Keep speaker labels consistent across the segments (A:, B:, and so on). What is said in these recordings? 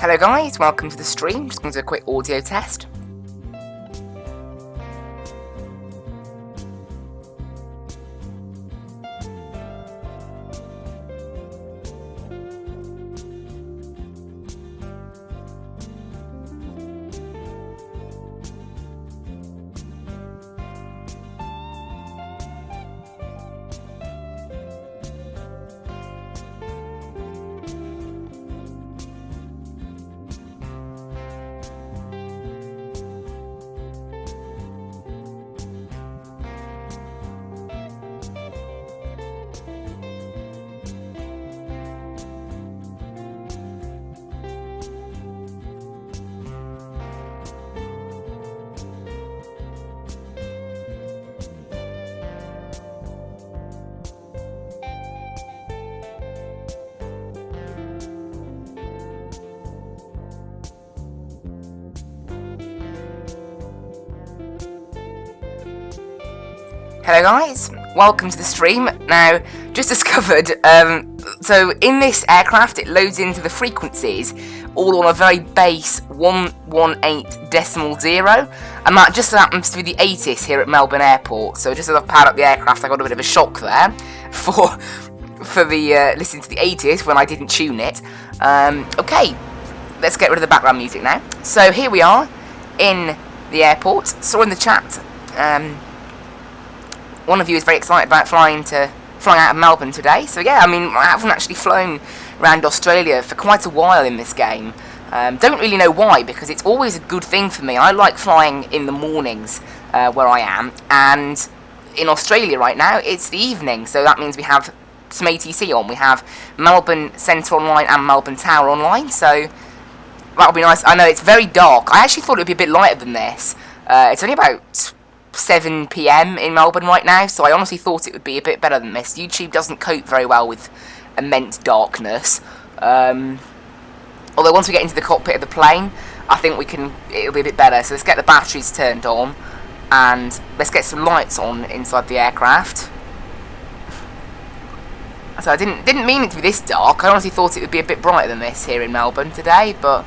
A: Hello guys, welcome to the stream. Just going to do a quick audio test. Hello guys, welcome to the stream. Now, just discovered, so in this aircraft it loads into the frequencies all on a very base 118.0, and that just happens to be the 80s here at Melbourne Airport. So just as I've powered up the aircraft I got a bit of a shock there for the listening to the 80s when I didn't tune it. Okay, let's get rid of the background music now. So here we are in the airport. Saw in the chat, one of you is very excited about flying out of Melbourne today. So yeah, I mean, I haven't actually flown around Australia for quite a while in this game. Don't really know why, because it's always a good thing for me. I like flying in the mornings where I am, and in Australia right now it's the evening, so that means we have some ATC on. We have Melbourne Centre online and Melbourne Tower online, so that'll be nice. I know it's very dark. I actually thought it would be a bit lighter than this. It's only about 7 PM in Melbourne right now, so I honestly thought it would be a bit better than this. YouTube doesn't cope very well with immense darkness. Although once we get into the cockpit of the plane, I think it'll be a bit better. So let's get the batteries turned on, and let's get some lights on inside the aircraft. So I didn't mean it to be this dark. I honestly thought it would be a bit brighter than this here in Melbourne today, but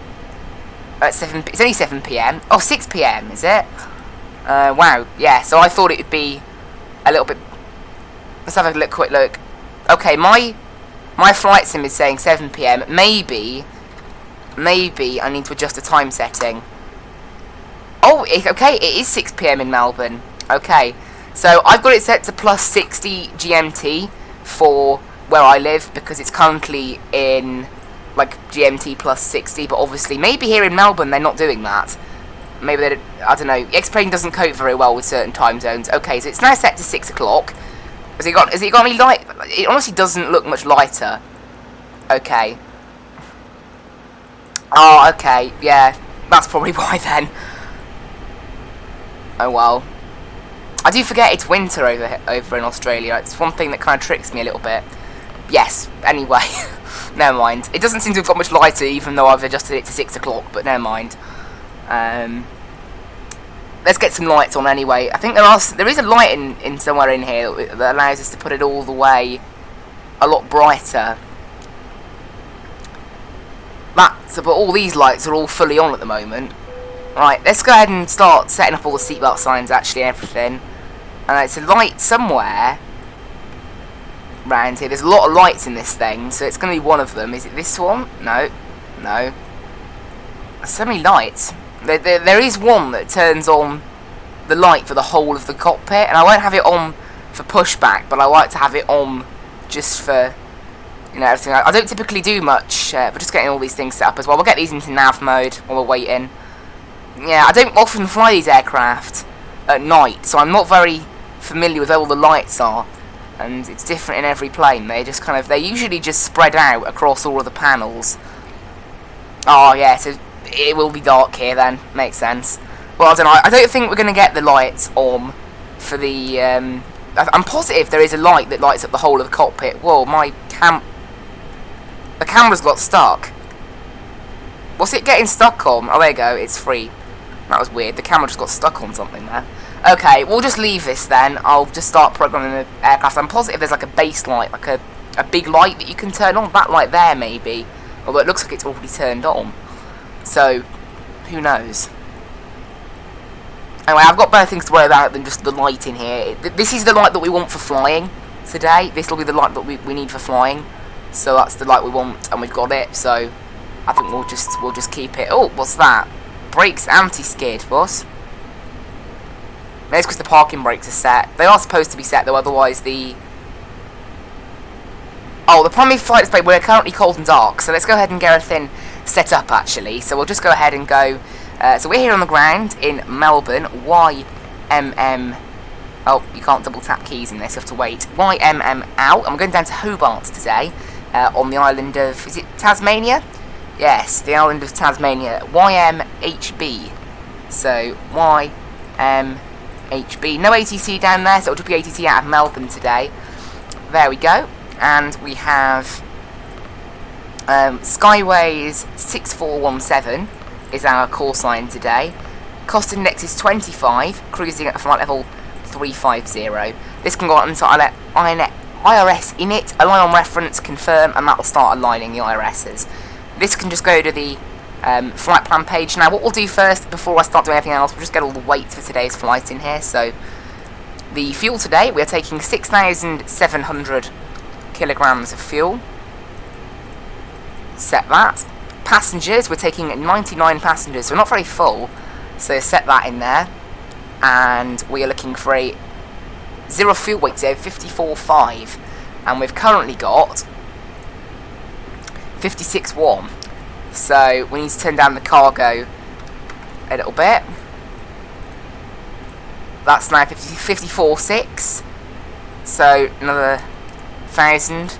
A: it's only 7 PM. Oh, 6 PM, is it? Wow, yeah, so I thought it would be a little bit. Let's have a quick look. Okay, my flight sim is saying 7 PM. Maybe I need to adjust the time setting. Oh, okay, it is 6 PM in Melbourne. Okay, so I've got it set to plus 60 GMT for where I live, because it's currently in like GMT plus 60, but obviously maybe here in Melbourne they're not doing that. Maybe they, I don't know. X-Plane doesn't cope very well with certain time zones. Okay, so it's now set to 6 o'clock. Has it got any light? It honestly doesn't look much lighter. Okay. Oh, okay. Yeah, that's probably why then. Oh well. I do forget it's winter over in Australia. It's one thing that kind of tricks me a little bit. Yes. Anyway, never mind. It doesn't seem to have got much lighter, even though I've adjusted it to 6 o'clock. But never mind. Let's get some lights on anyway. I think there is a light in somewhere in here that allows us to put it all the way a lot brighter. But all these lights are all fully on at the moment. Right, let's go ahead and start setting up all the seatbelt signs, actually, and everything. It's a light somewhere around here. There's a lot of lights in this thing, so it's going to be one of them. Is it this one? No. There's so many lights. There is one that turns on the light for the whole of the cockpit, and I won't have it on for pushback, but I like to have it on just for, you know, everything. I don't typically do much, but just getting all these things set up as well. We'll get these into nav mode while we're waiting. Yeah, I don't often fly these aircraft at night, so I'm not very familiar with where all the lights are, and it's different in every plane. They usually just spread out across all of the panels. Oh yeah, so it will be dark here then. Makes sense. Well, I don't know. I don't think we're going to get the lights on for the. I'm positive there is a light that lights up the whole of the cockpit. Whoa, the camera's got stuck. What's it getting stuck on? Oh, there you go. It's free. That was weird. The camera just got stuck on something there. Okay, we'll just leave this then. I'll just start programming the aircraft. I'm positive there's like a base light, like a big light that you can turn on. That light there, maybe. Although it looks like it's already turned on. So, who knows? Anyway, I've got better things to worry about than just the light in here. This is the light that we want for flying today. This will be the light that we need for flying. So that's the light we want, and we've got it. So I think we'll just keep it. Oh, what's that? Brakes anti-skid, boss. Maybe it's because the parking brakes are set. They are supposed to be set though, otherwise the... Oh, the primary flight display, we're currently cold and dark, so let's go ahead and get everything set up actually. So we'll just go ahead and go... so we're here on the ground in Melbourne, YMM... Oh, you can't double tap keys in this, you have to wait. YMM out, and we're going down to Hobart today, on the island of... Is it Tasmania? Yes, the island of Tasmania. YMHB. So, YMHB. No ATC down there, so it'll just be ATC out of Melbourne today. There we go. And we have Skyways 6417 is our call sign today. Cost index is 25, cruising at flight level 350. This can go on to IRS init, align on reference, confirm, and that will start aligning the IRSs. This can just go to the flight plan page. Now, what we'll do first, before I start doing anything else, we'll just get all the weights for today's flight in here. So, the fuel today, we are taking 6,700 kilograms of fuel. Set that. Passengers, we're taking 99 passengers, so we're not very full. So set that in there. And we are looking for a zero fuel weight today, 54.5. And we've currently got 56.1. So we need to turn down the cargo a little bit. That's now 54.6. So another 1,000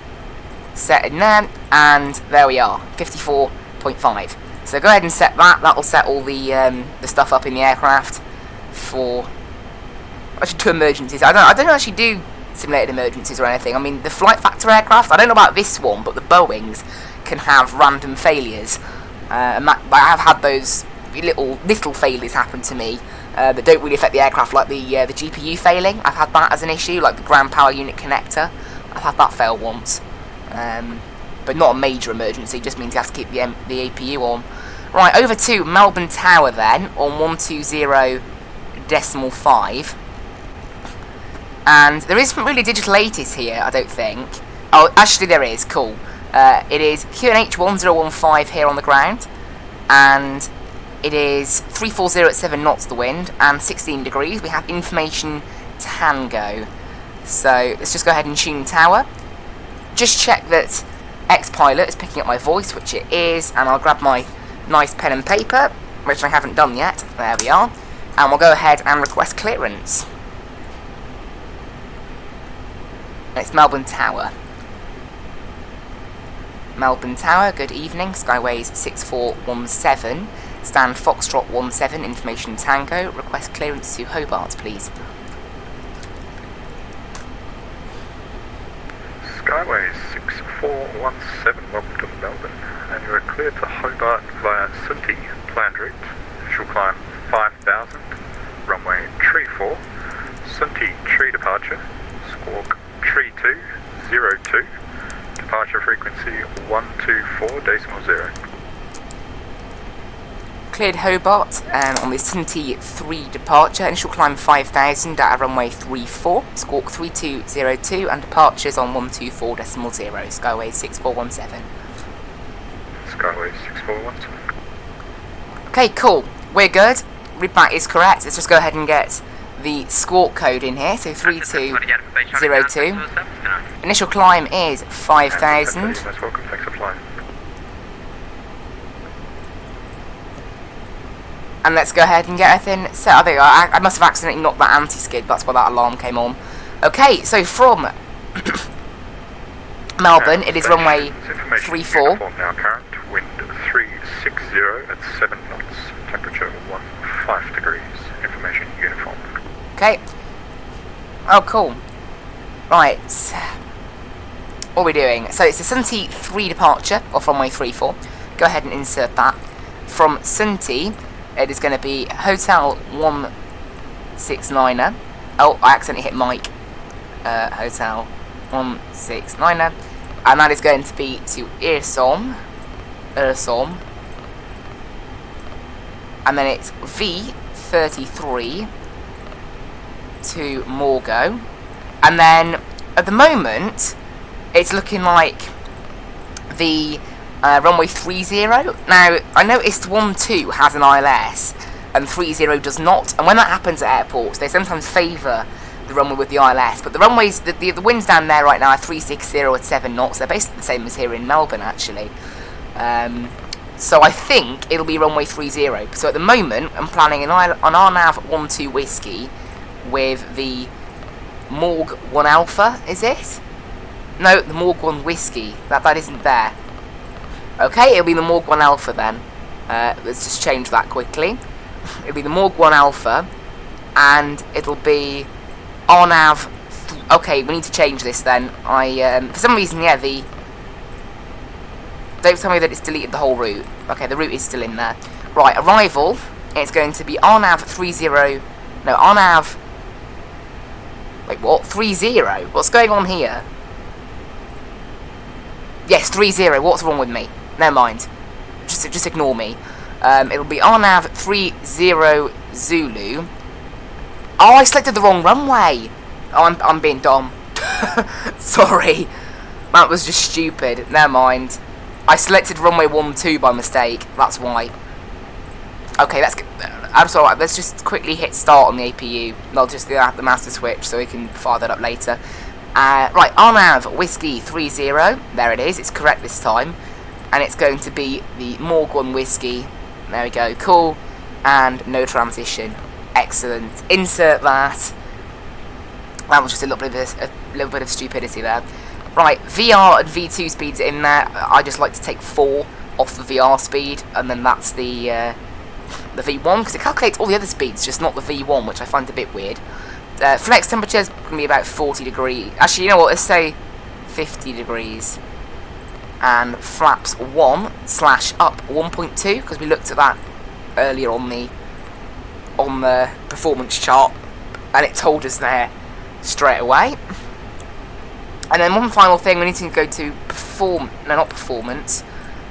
A: set in there, and there we are, 54.5. So go ahead and set that. That will set all the stuff up in the aircraft for actually 2 emergencies. I don't actually do simulated emergencies or anything. I mean, the flight factor aircraft, I don't know about this one, but the Boeings can have random failures. I have had those little failures happen to me that don't really affect the aircraft, like the GPU failing. I've had that as an issue, like the ground power unit connector. I've had that fail once, but not a major emergency. Just means you have to keep the APU on. Right, over to Melbourne Tower then on 120.5. And there isn't really digital 80s here, I don't think. Oh, actually there is. Cool. It is QNH 1015 here on the ground, and it is 340 at 7 knots the wind and 16 degrees. We have information Tango. So let's just go ahead and tune tower. Just check that X-Pilot is picking up my voice, which it is, and I'll grab my nice pen and paper, which I haven't done yet. There we are. And we'll go ahead and request clearance. It's Melbourne Tower. Melbourne Tower, good evening. Skyways 6417. Stand Foxtrot 17, information Tango. Request clearance to Hobart, please.
B: Skyways 6417, welcome to Melbourne, and you are cleared to Hobart via Sunti, planned route, initial climb 5,000, runway tree 4, Sunti tree departure, squawk tree 202, departure frequency 124.0.
A: Cleared Hobart on the Sunti 3 departure, initial climb 5,000 at runway 34, squawk 3202, and departures on 124.0, Skyways 6417.
B: Skyways 6417.
A: Okay, cool, we're good, readback is correct. Let's just go ahead and get the squawk code in here, so 3202. Initial climb is 5,000.
B: Most welcome, thanks for flying.
A: And let's go ahead and get everything set. I must have accidentally knocked that anti-skid, that's why that alarm came on. Okay, so from Melbourne, it is runway 34.
B: Now current, wind 360 at 7 knots, temperature 15 degrees, information uniform.
A: Okay. Oh, cool. Right. What are we doing? So it's a Sunti 3 departure, off runway 34. Go ahead and insert that. From Sunti, it is going to be Hotel 169er. Oh, I accidentally hit Mike. Hotel 169er. And that is going to be to Irsom. and then it's V33 to Morgo, and then at the moment it's looking like the runway 30. Now I noticed 12 has an ILS and 30 does not, and when that happens at airports they sometimes favour the runway with the ILS, but the runways, the winds down there right now are 360 at 7 knots. They're basically the same as here in Melbourne actually. So I think it'll be runway 30. So at the moment I'm planning an RNAV 12 Whiskey with the Morg 1 Alpha, is it? No, the Morg 1 Whiskey. That isn't there. Okay, it'll be the Morg 1 Alpha then. Let's just change that quickly. It'll be the Morg 1 Alpha, and it'll be RNAV. Okay, we need to change this then. For some reason, yeah, don't tell me that it's deleted the whole route. Okay, the route is still in there. Right, arrival. It's going to be RNAV 30. No, RNAV. Wait, what? 30? What's going on here? Yes, 30. What's wrong with me? Never mind. Just ignore me. It'll be RNAV 30 Zulu. Oh, I selected the wrong runway. Oh, I'm being dumb. Sorry. That was just stupid. Never mind. I selected runway 12 by mistake. That's why. Okay, that's good. That's alright. Let's just quickly hit start on the APU. I'll just do the master switch so we can fire that up later. Right, RNAV Whiskey 30. There it is. It's correct this time. And it's going to be the Morg 1 Whiskey. There we go. Cool. And no transition. Excellent. Insert that. That was just a little bit of stupidity there. Right, VR and V2 speeds in there. I just like to take 4 off the VR speed, and then that's the V1, because it calculates all the other speeds, just not the V1, which I find a bit weird. Flex temperature is going to be about 40 degrees. Actually, you know what? Let's say 50 degrees. And flaps 1/up 1.2, because we looked at that earlier on the performance chart, and it told us there straight away. And then one final thing, we need to go to not performance.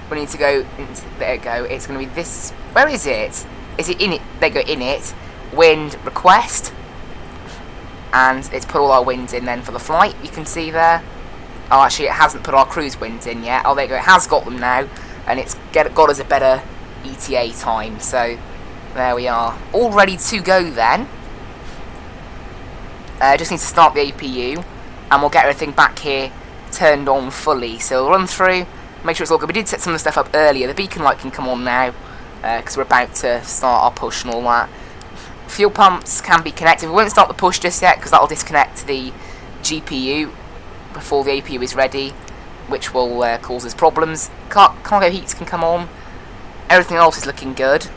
A: We need to go into, there you go. It's going to be this. Where is it? Is it in it? There you go, in it. Wind request, and it's put all our winds in then for the flight. You can see there. Oh, actually, it hasn't put our cruise winds in yet. Oh, there you go. It has got them now, and it's got us a better ETA time. So there we are, all ready to go then. Just need to start the APU, and we'll get everything back here turned on fully. So we'll run through, make sure it's all good. We did set some of the stuff up earlier. The beacon light can come on now, because we're about to start our push and all that. Fuel pumps can be connected. We won't start the push just yet, because that'll disconnect the GPU before the APU is ready, which will cause us problems. Cargo heats can come on. Everything else is looking good,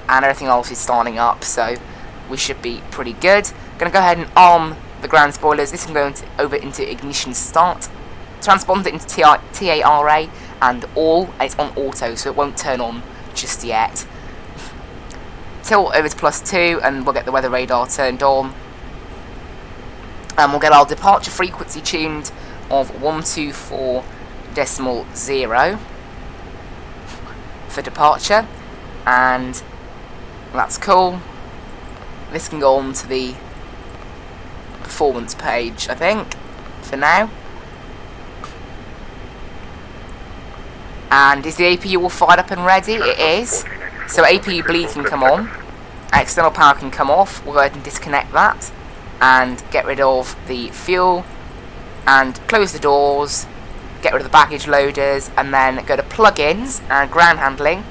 A: and everything else is starting up, so we should be pretty good. Going to go ahead and arm the ground spoilers. This can go over into ignition start, transponder it into TARA and all, and it's on auto, so it won't turn on just yet. Tilt over to +2, and we'll get the weather radar turned on, and we'll get our departure frequency tuned of 124.0 for departure, and that's cool. This can go on to the performance page, I think, for now. And is the APU all fired up and ready? It is. So APU bleed can come on, external power can come off. We'll go ahead and disconnect that and get rid of the fuel and close the doors, get rid of the baggage loaders, and then go to plugins and ground handling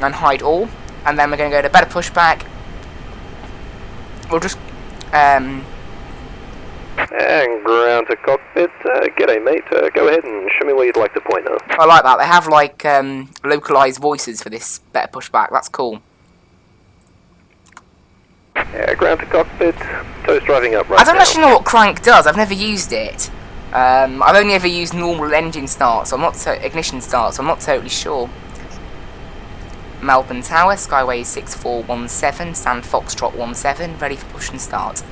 A: and hide all. And then we're going to go to better pushback. We'll just
C: and ground to cockpit. G'day mate, go ahead and show me where you'd like to point now.
A: I like that. They have like localized voices for this better pushback. That's cool.
C: Ground to cockpit, toast driving up right
A: I don't
C: now.
A: actually know what crank does. I've never used it. I've only ever used normal engine start, so I'm not ignition start, so I'm not totally sure. Melbourne Tower, Skyway 6417, stand Foxtrot 17, ready for push and start.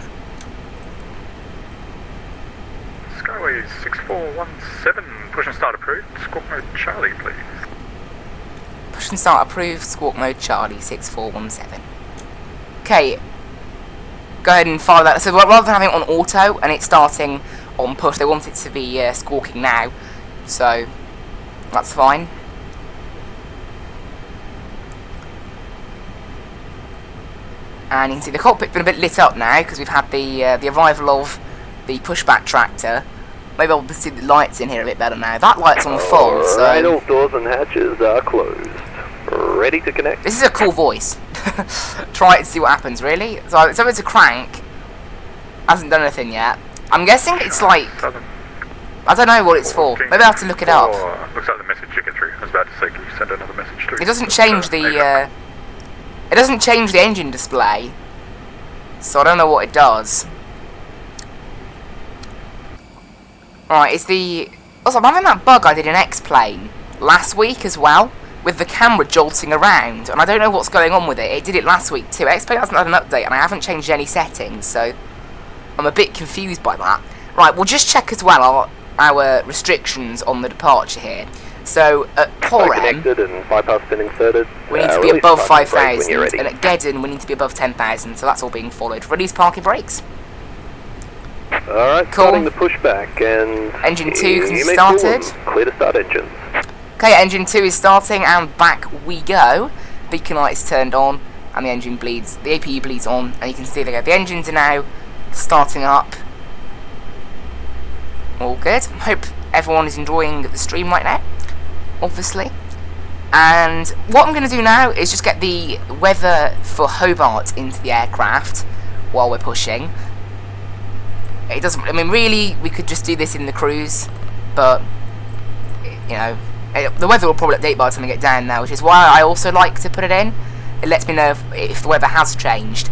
B: Skyway 6417, push and start approved. Squawk mode Charlie, please.
A: Push push and start approved. Squawk mode Charlie 6417. Okay, go ahead and fire that. So rather than having it on auto and it starting on push, they want it to be squawking now. So that's fine. And you can see the cockpit's been a bit lit up now because we've had the arrival of the pushback tractor. Maybe I'll see the lights in here a bit better now. That light's on full, so...
C: Alright, all doors and hatches are closed. Ready to connect?
A: This is a cool voice. Try it to see what happens, really. So it's a crank. Hasn't done anything yet. I'm guessing it's like... I don't know what it's for. Maybe I'll have to look it up.
B: Looks like the message you get through. I was about to say, can you send another message through?
A: It doesn't change the... It doesn't change the engine display. So I don't know what it does. Right, it's the... Also, I'm having that bug I did in X-Plane last week as well, with the camera jolting around, and I don't know what's going on with it. It did it last week too. X-Plane hasn't had an update, and I haven't changed any settings, so I'm a bit confused by that. Right, we'll just check as well our restrictions on the departure here. So, at Porem,
C: connected and bypass pin inserted.
A: we need to be above 5,000, and at Gedden, we need to be above 10,000, so that's all being followed. Release parking brakes.
C: Alright,
A: Cool.
C: starting the pushback, and...
A: Engine 2 can
C: you
A: be
C: may
A: started.
C: pull one. Clear to start engines.
A: Okay, engine 2 is starting, and back we go. Beacon light is turned on, and the engine bleeds. The APU bleeds on, and you can see the engines are now starting up. All good. Hope everyone is enjoying the stream right now, obviously. And what I'm going to do now is just get the weather for Hobart into the aircraft while we're pushing. It doesn't... I mean, really, we could just do this in the cruise, but, you know, the weather will probably update by the time we get down now, which is why I also like to put it in. It lets me know if the weather has changed.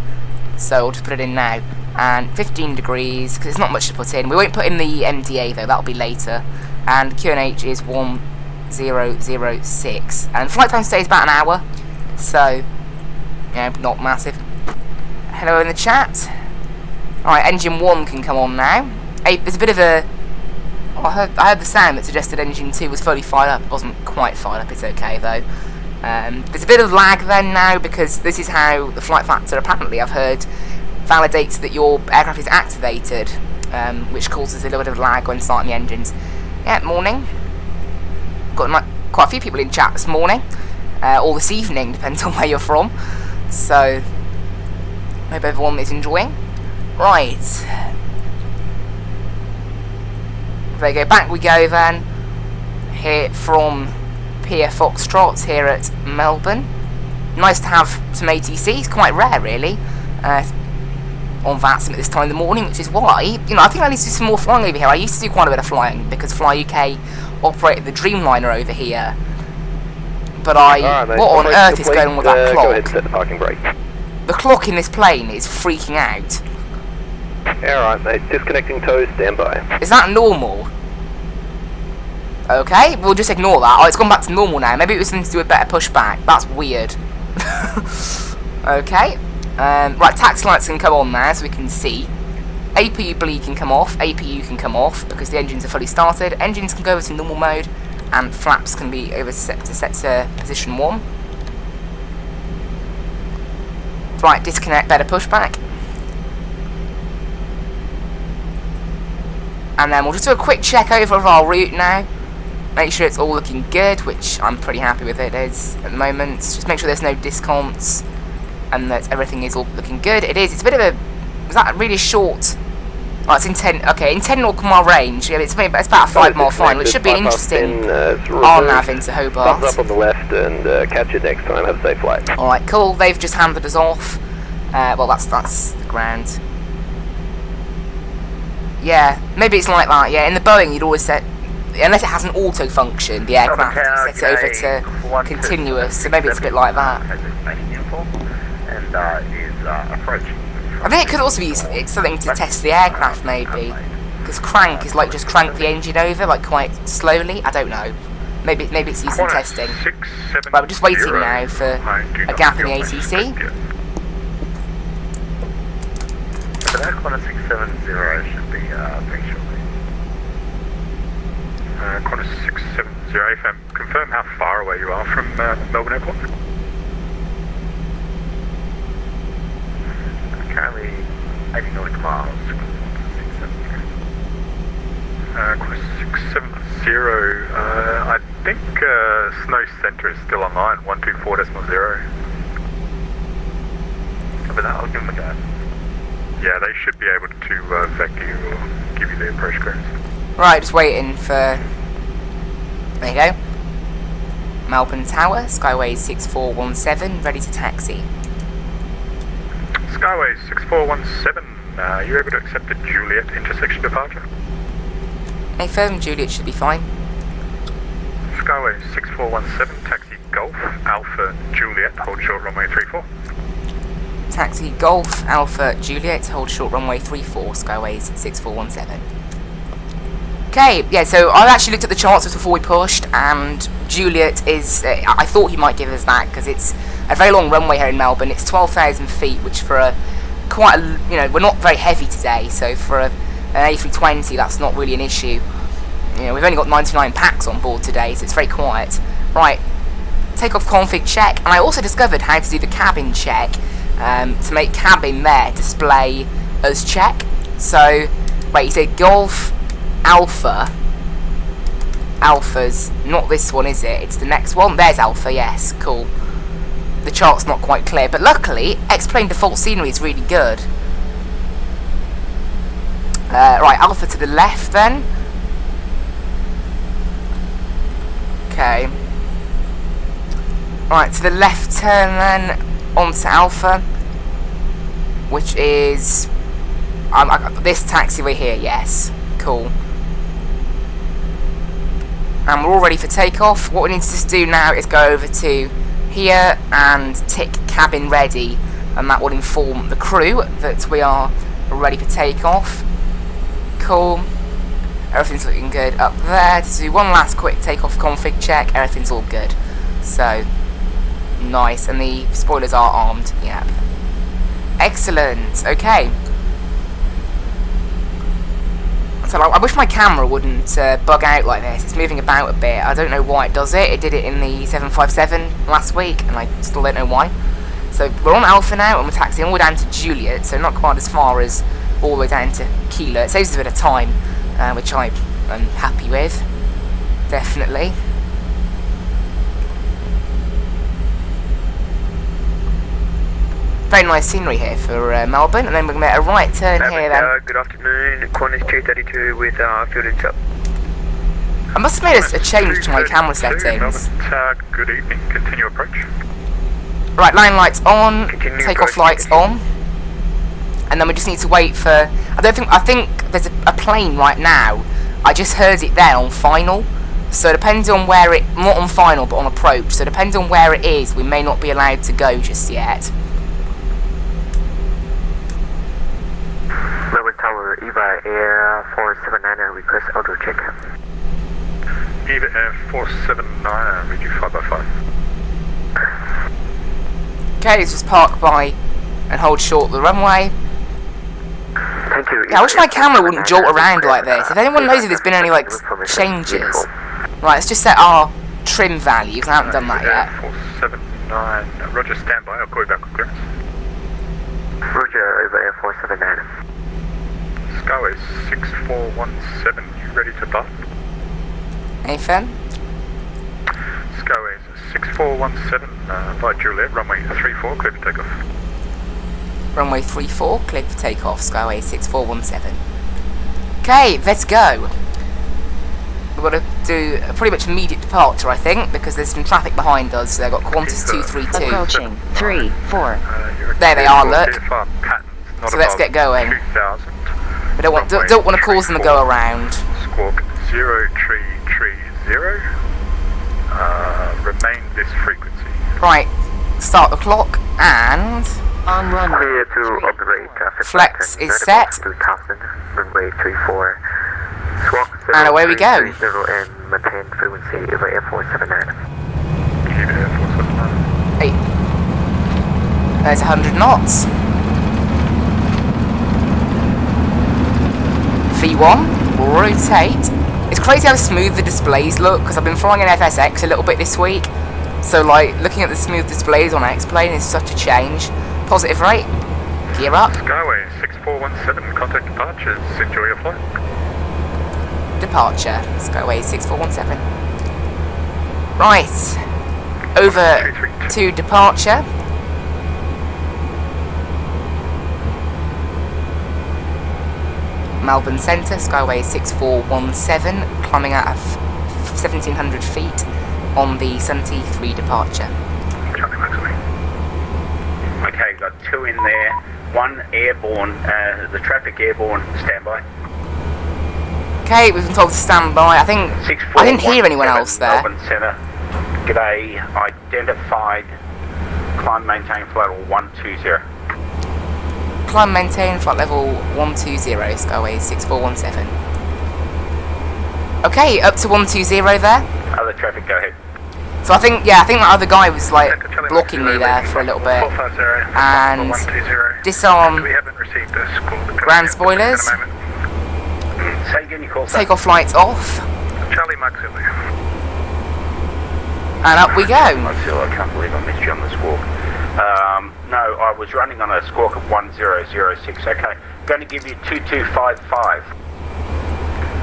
A: So I'll just put it in now. And 15 degrees, because there's not much to put in. We won't put in the MDA, though. That'll be later. And QNH is 1006. And flight time stays about an hour. So, you know, not massive. Hello in the chat. Alright, engine 1 can come on now. There's a bit of a... Oh, I heard the sound that suggested engine 2 was fully fired up. It wasn't quite fired up, it's okay though. There's a bit of lag then now, because this is how the flight factor, apparently I've heard, validates that your aircraft is activated, which causes a little bit of lag when starting the engines. Yeah, morning. Got quite a few people in chat this morning, or this evening, depends on where you're from. So, hope everyone is enjoying. Right. There we go, back we go then. Here from Pierre Foxtrot here at Melbourne. Nice to have some ATC, it's quite rare really. On Vatsim at this time in the morning, which is why, you know, I think I need to do some more flying over here. I used to do quite a bit of flying because Fly UK operated the Dreamliner over here. But what on earth is going on with that clock?
C: Go ahead and set the parking brake.
A: The clock in this plane is freaking out.
C: Alright mate, disconnecting tow, stand by.
A: Is that normal? Okay, we'll just ignore that. Oh, it's gone back to normal now. Maybe it was something to do with better pushback. That's weird. Okay. Right, taxi lights can come on there so we can see. APU bleed can come off. APU can come off because the engines are fully started. Engines can go over to normal mode, and flaps can be set to position 1. Right, disconnect, better pushback. And then we'll just do a quick check over of our route now. Make sure it's all looking good, which I'm pretty happy with it is at the moment. Just make sure there's no discounts and that everything is all looking good. It is. It's a bit of a... Was that really short? Oh, it's in 10... Okay, in 10 nautical mile range. Yeah, it's about a 5 mile fine, which should be an interesting RNAV into Hobart.
C: Thumbs up on the left and catch you next time. Have a safe flight.
A: Alright, cool. They've just handed us off. Well, that's the ground. Yeah, maybe it's like that. Yeah, in the Boeing, you'd always set... Unless it has an auto function, the aircraft sets it over to continuous, so maybe it's a bit like that. I think it could also be something to test the aircraft, maybe. Because crank is like just crank the engine over, like quite slowly. I don't know. Maybe it's used in testing. Right, we're just waiting now for a gap in the ATC.
B: So that corner 670 should be very shortly. Corner 670. FM, confirm how far away you are from Melbourne Airport.
D: Currently 80 nautical miles.
B: 670, I think Snow Centre is still online, 124.0.
D: Copy that, I'll give them a go.
B: Yeah, they should be able to vec you or give you the approach clearance.
A: Right, just waiting for... There you go. Melbourne Tower, Skyway 6417, ready to taxi.
B: Skyway 6417, you able to accept the Juliet intersection departure?
A: Hey, firm, Juliet should be fine.
B: Skyway 6417, taxi Golf, Alpha Juliet, hold short runway 34.
A: Taxi Golf, Alpha Juliet, hold short runway 34, Skyways 6417. Okay, yeah, so I actually looked at the chances before we pushed, and Juliet is, I thought he might give us that, because it's a very long runway here in Melbourne. It's 12,000 feet, which for a, quite a, you know, we're not very heavy today, so for an A320, that's not really an issue. You know, we've only got 99 packs on board today, so it's very quiet. Right, takeoff config check, and I also discovered how to do the cabin check, to make cabin there display as check. So, wait, you said Golf Alpha. Alpha's not this one, is it? It's the next one. There's Alpha, yes, cool. The chart's not quite clear, but luckily, X-plane default scenery is really good. Right, Alpha to the left then. Okay. Right, to the left turn then, onto Alpha, which is this taxiway here, yes, cool. And we're all ready for takeoff. What we need to just do now is go over to here and tick cabin ready, and that will inform the crew that we are ready for takeoff. Cool. Everything's looking good up there. To do one last quick takeoff config check, everything's all good. So, nice, and the spoilers are armed, yeah. Excellent, okay. So I wish my camera wouldn't bug out like this. It's moving about a bit. I don't know why it does it. It did it in the 757 last week, and I still don't know why. So we're on Alpha now, and we're taxiing all the way down to Juliet, so not quite as far as all the way down to Kilo. It saves us a bit of time, which I'm happy with, definitely. Very nice scenery here for Melbourne, and then we're going to make a right turn here then.
D: Good afternoon, Qantas 232 with fuel inch up.
A: I must have made a change to my camera settings.
B: Good evening, continue approach.
A: Right, line lights on,
D: Continue
A: takeoff
D: approach,
A: lights on, and then we just need to wait for, I think there's a plane right now. I just heard it there on final, so depending on where it, not on final but on approach, so depending on where it is, we may not be allowed to go just yet.
D: Melbourne Tower, EVA Air 479 request auto check.
B: EVA Air 479, read you 5x5.
A: Okay, let's just park by and hold short the runway.
D: Thank you.
A: Yeah, I wish my camera wouldn't jolt around like this. If anyone knows if there's been any like changes. Right, let's just set our trim values. I haven't done that yet.
B: 479, Roger, standby, I'll call you back with clearance.
D: Roger, EVA Air 479.
B: Skyway 6417, you ready to depart?
A: Anything?
B: Skyway 6417, by Juliet, runway 34, clear for takeoff.
A: Runway 34, clear for takeoff, Skyway 6417. Okay, let's go. We've got to do a pretty much immediate departure, I think, because there's some traffic behind us. So I've got Qantas 232.
E: Approaching 3-4.
A: There they are, look.
B: Patterns,
A: So let's get going.
B: 2000.
A: We don't want to cause them to go around.
B: Squawk 0330. Remain this frequency.
A: Right, start the clock and
E: On runway
D: Clear to operate
A: flex is set.
D: 2000, runway 34. Squawk
A: And away we go.
D: 030 and maintain frequency EVA Air 479.
B: EVA Air 479.
A: Hey, there's 100 knots. V1, rotate. Is crazy how smooth the displays look, because I've been flying an FSX a little bit this week. So, like, looking at the smooth displays on X-Plane is such a change. Positive rate. Gear up.
B: Skyway 6417, contact departures. Enjoy your flight.
A: Departure. Skyway 6417. Right. Over to departure. Melbourne Centre, Skyway 6417, climbing out of 1700 feet on the Sunty 3 departure.
B: Charlie Maxwell.
F: Okay, got 2 in there, 1 airborne, the traffic airborne, standby.
A: Okay, we've been told to stand by. I didn't hear anyone else there.
F: Melbourne Centre, g'day, identified, climb maintain flight level 120.
A: Climb maintain flight level 120, Skyway 6417. Okay, up to 120 there.
F: Other traffic, go ahead.
A: So I think that other guy was like blocking me there for a little bit.
B: 450,
A: And
B: 120.
A: disarm
B: We haven't received a score.
A: ground spoilers.
F: Say again, you call
A: Take off lights off.
B: Charlie Maxwell.
A: And up we go.
F: I can't believe I missed you on the squawk. No, I was running on a squawk of 1006. Okay, going to give you 2255.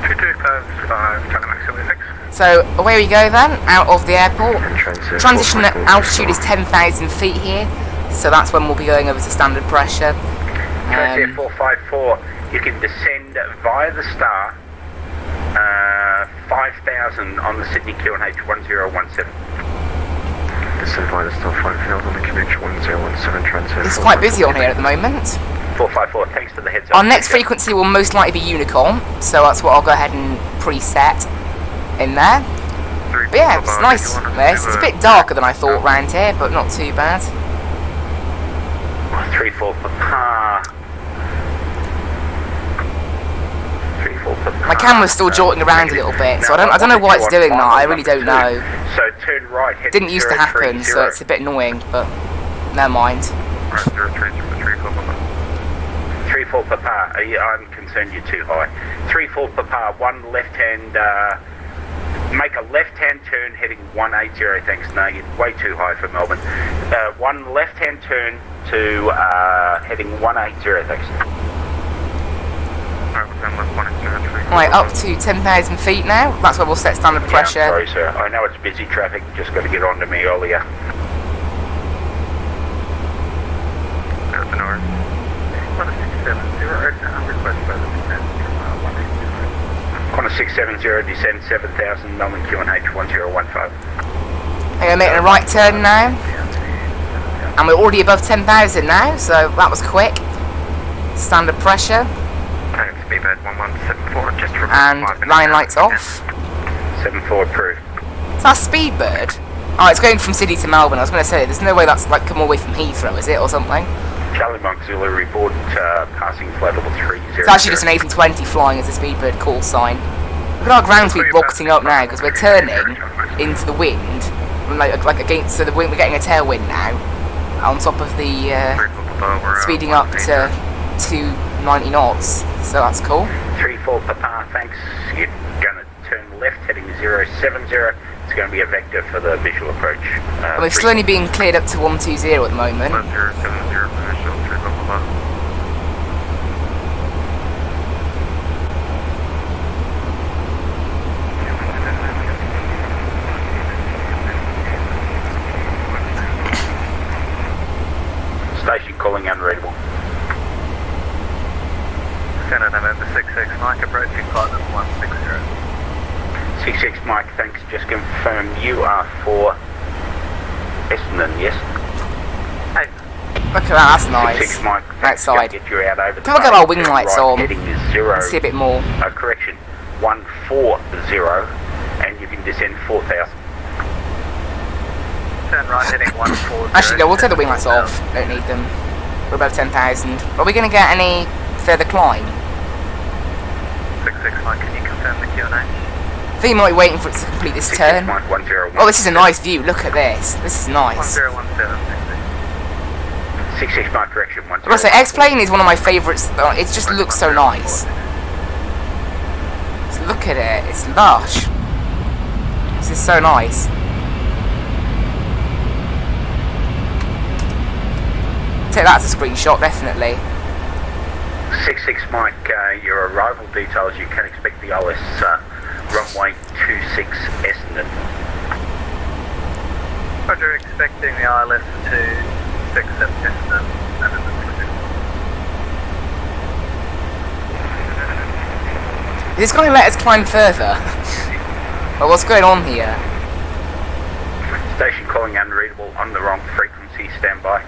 B: 2255, Charlie Maxwell, thanks.
A: So away we go then, out of the airport. Transition altitude is 10,000 feet here, so that's when we'll be going over to standard pressure.
F: Transair 454, you can descend via the Star, 5,000 on the Sydney QNH 1017.
C: Descend via the Star 5000 on the QNH 1017 Transair.
A: It's quite busy on here at the moment.
F: 454, thanks for the heads up.
A: Our next frequency will most likely be Unicorn, so that's what I'll go ahead and preset in there. But yeah, it's nice this. It's a bit darker than I thought round here, but not too bad.
F: 34 Papa. 34 Papa.
A: My camera's still jolting around a little bit, so I don't know why it's doing that. I really don't know.
F: So turn right, head
A: Didn't used to happen, so it's a bit annoying, but never mind.
F: 34 Papa, I'm concerned you're too high. 34 Papa, 1 left hand, make a left hand turn heading 180, thanks. No, you're way too high for Melbourne. 1 left hand turn to heading 180, thanks.
A: Right, up to 10,000 feet now. That's where we'll set standard pressure.
F: Yeah, I'm sorry, sir. I know it's busy traffic, just got to get on to me earlier. Qantas 670, descend 7,000, Melbourne QNH 1015.
A: We're making a right turn now. And we're already above 10,000 now, so that was quick. Standard pressure. And line lights off.
F: 74 approved.
A: So that's Speedbird. Oh, it's going from Sydney to Melbourne. I was going to say, there's no way that's like come all the way from Heathrow, is it, or something?
F: Charlie Monk Zulu report passing flight level 30.
A: It's actually just an A320 flying as a Speedbird call sign. Look at our ground speed rocketing up now, because we're turning into the wind, like against, so we're getting a tailwind now, on top of the speeding up to 290 knots, so that's cool.
F: 34 Papa, thanks. You're going to turn left heading 070. It's going to be a vector for the visual approach.
A: And we're still only being cleared up to 120 at the moment.
B: 1070, initial 3 Papa.
F: Station calling unreadable.
B: Center November 66 Mike, approaching flight level 160.
F: 66 Mike, thanks. Just confirm you are for Essendon, yes?
A: Hey, look at that, that's nice.
F: 66 Mike, thanks.
A: Outside.
F: Get you out over the
A: Can we get our wing lights on?
F: Heading 0.
A: See a bit more.
F: Correction, 140, and you can descend 4,000.
B: Turn right heading 140.
A: Actually, no, we'll take the wing lights off. Don't need them. We're above 10,000. Are we going to get any further climb?
B: 66 Mike, can you confirm the Q&A?
A: I think you might be waiting for it to complete this
F: 66
A: turn.
F: Mike, 101.
A: Oh, this is a nice view. Look at this. This is nice.
B: 1017,
F: 66 Mike, correction, 101.
A: I've got to say, X-Plane is one of my favourites. It just looks so nice. It look at it. It's lush. This is so nice. Take that as a screenshot, definitely.
F: 66 Mike, your arrival details, you can expect the OS runway 26 Essendon.
B: Roger, expecting the ILS 26 at Essendon.
A: Is this going to let us climb further? Well, what's going on here?
F: Station calling unreadable on the wrong frequency, standby.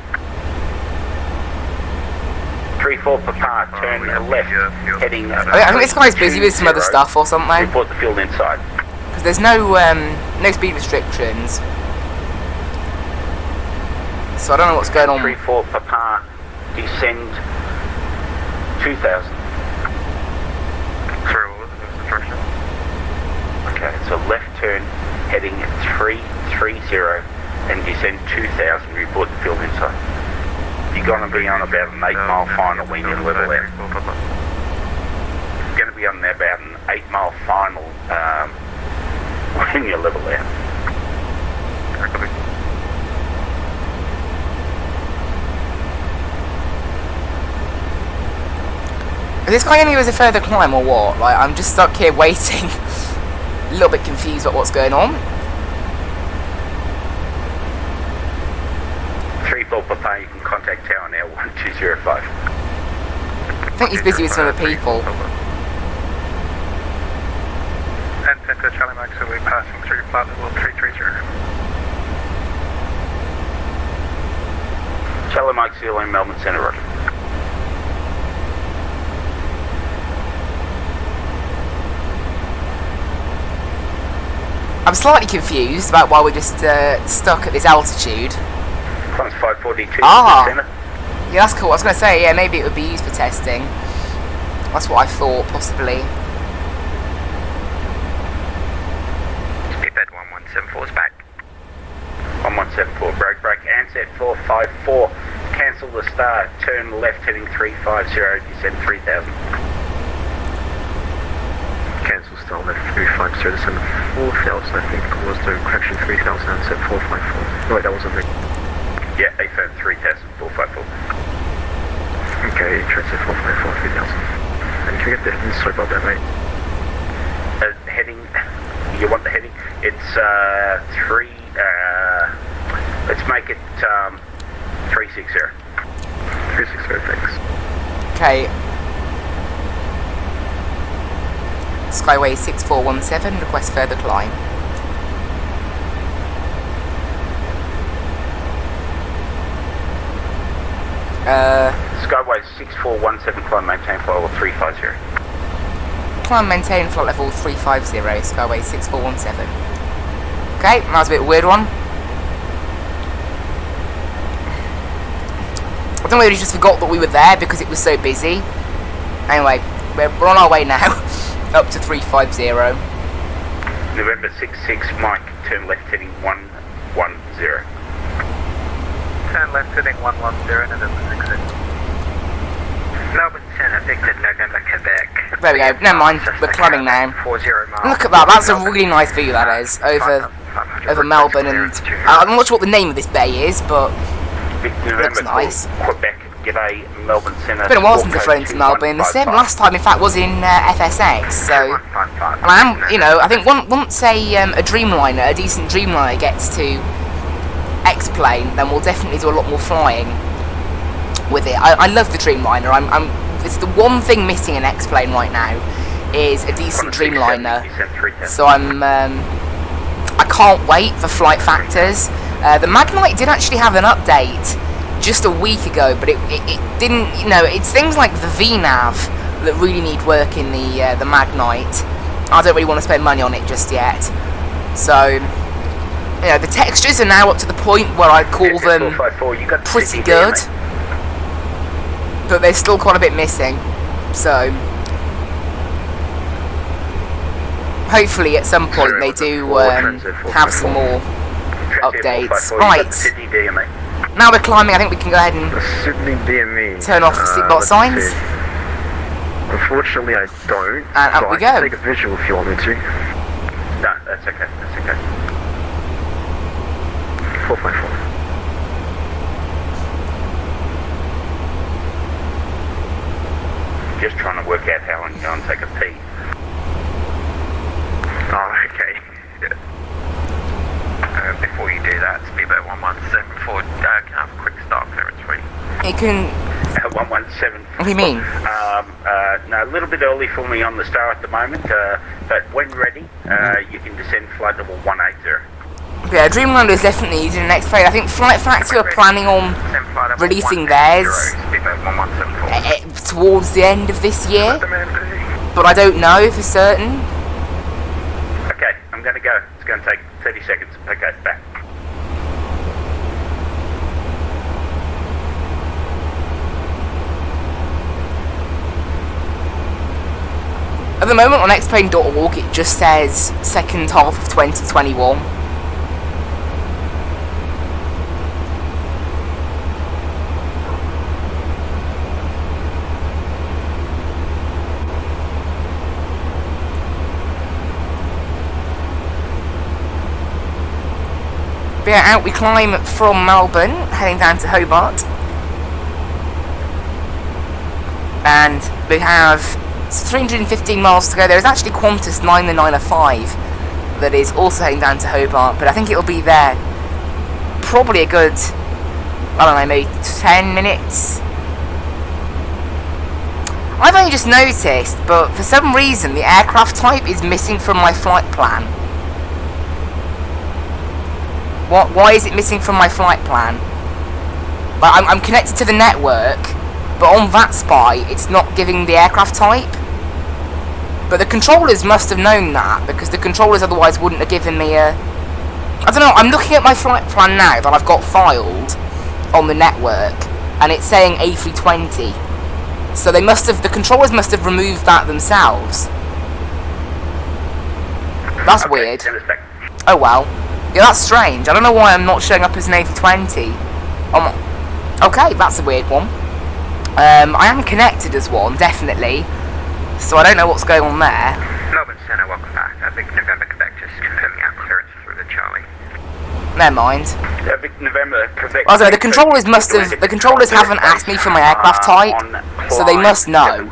F: 34 Papa, turn left, heading...
A: I think this guy's busy with some other stuff or something.
F: Report the field inside.
A: Because there's no no speed restrictions. So I don't know what's going on.
F: 34 Papa, descend 2000.
B: Sorry, what was the instruction?
F: Okay, so left turn, heading 330, and descend 2000, report the field inside. You're going to be on about an 8-mile final when you level out. You're going to be on about an 8-mile final when you level out.
A: Is this guy going to give us a further climb or what? Like, I'm just stuck here waiting. A little bit confused about what's going on.
F: 34 Papa, you can contact tower now, 1205.
A: I think he's busy with some other people.
B: And Centre Charlie Mike, so we're passing through flight level 330.
F: Charlie Mike, Zero in Melbourne Centre, Roger.
A: I'm slightly confused about why we're just stuck at this altitude.
F: Climb's 542.
A: Ah.
F: Centre.
A: Yeah, that's cool. I was going to say, yeah, maybe it would be used for testing. That's what I thought, possibly.
C: Speedbed 1174 is back.
F: 1174, break, Ansett 454, cancel the start, turn left heading 350, descend 3000.
C: Cancel start left 350, descend 4000, I think was the correction 3000 and set 454. No, wait, that wasn't the...
F: Yeah, affirm 3000, 454.
C: Okay, transit 454, 3000. And can we get the... Sorry about that, mate.
F: Heading, you want the heading? It's let's make it 360.
C: 360, thanks.
A: Okay. Skyway 6417, request further climb.
F: Skyway 6417, climb maintain flight level 350.
A: Climb maintain flight level 350, Skyway 6417. Okay, that was a bit of a weird one. I don't know whether he just forgot that we were there because it was so busy. Anyway, we're on our way now, up to 350.
F: November 66, Mike, turn left heading 110.
B: Turn left heading 110, November 66. Melbourne Centre, Victor, November, Quebec.
A: There we go, never mind, we're climbing now.
B: 40 miles.
A: Look at that, that's a really nice view that is, over Melbourne, and I'm not sure what the name of this bay is, but it looks nice.
F: Quebec, g'day, Melbourne Centre.
A: It's been a while since I've flown to Melbourne. The last time, in fact, was in FSX. So, and I am, you know, I think once a Dreamliner, a decent Dreamliner, gets to X-plane, then we'll definitely do a lot more flying with it. I love the Dreamliner. It's the one thing missing in X-plane right now is a decent Dreamliner. So I can't wait for flight factors. The Magnite did actually have an update just a week ago, but it didn't, you know, it's things like the VNAV that really need work in the Magnite. I don't really want to spend money on it just yet. So, you know, the textures are now up to the point where I call them pretty good, but they're still quite a bit missing. So, hopefully at some point they do have some more updates. Right, now we're climbing. I think we can go ahead and
C: Sydney DME.
A: turn off the seatbelt signs.
C: Unfortunately, I don't.
A: And up
C: but
A: we
C: I can
A: go.
C: take a visual if you want me to.
F: No, that's okay. That's okay.
C: 454.
F: Just trying to work out how I'm going to take a pee.
C: Oh, okay.
G: Before you do that, Speedboat 1174, can I have a quick start clearance for you?
A: You can...
F: 117.
A: What do you mean?
F: No, a little bit early for me on the star at the moment, but when ready, you can descend flight level 180.
A: Yeah, Dreamliner is definitely needed in the next phase. I think Flight Factory are planning on
G: Descend flight level
A: releasing
G: 180,
A: theirs
G: Speedboat 1174.
A: towards the end of this year,
C: Demand P.
A: but I don't know for certain.
F: Okay, I'm going to go. It's going to take 30 seconds. Okay, back.
A: At the moment on xplane.org it just says second half of 2021. But yeah, out we climb from Melbourne, heading down to Hobart. And we have 315 miles to go. There is actually Qantas 90905 that is also heading down to Hobart, but I think it'll be there probably a good, I don't know, maybe 10 minutes. I've only just noticed, but for some reason the aircraft type is missing from my flight plan. Why is it missing from my flight plan? Like, I'm connected to the network, but on VATSPI it's not giving the aircraft type. But the controllers must have known that, because the controllers otherwise wouldn't have given me a... I don't know, I'm looking at my flight plan now that I've got filed on the network, and it's saying A320. So they must have, the controllers must have removed that themselves. That's weird. Oh well. Yeah, that's strange. I don't know why I'm not showing up as an A320. Okay, that's a weird one. I am connected as one, definitely. So I don't know what's going on there.
G: Melbourne Centre, welcome back. Big November, Quebec, just confirming our clearance through the Charlie.
A: Never mind.
F: Big November, Quebec.
A: Also, the controllers must have. The controllers haven't asked me for my aircraft type, so they must know.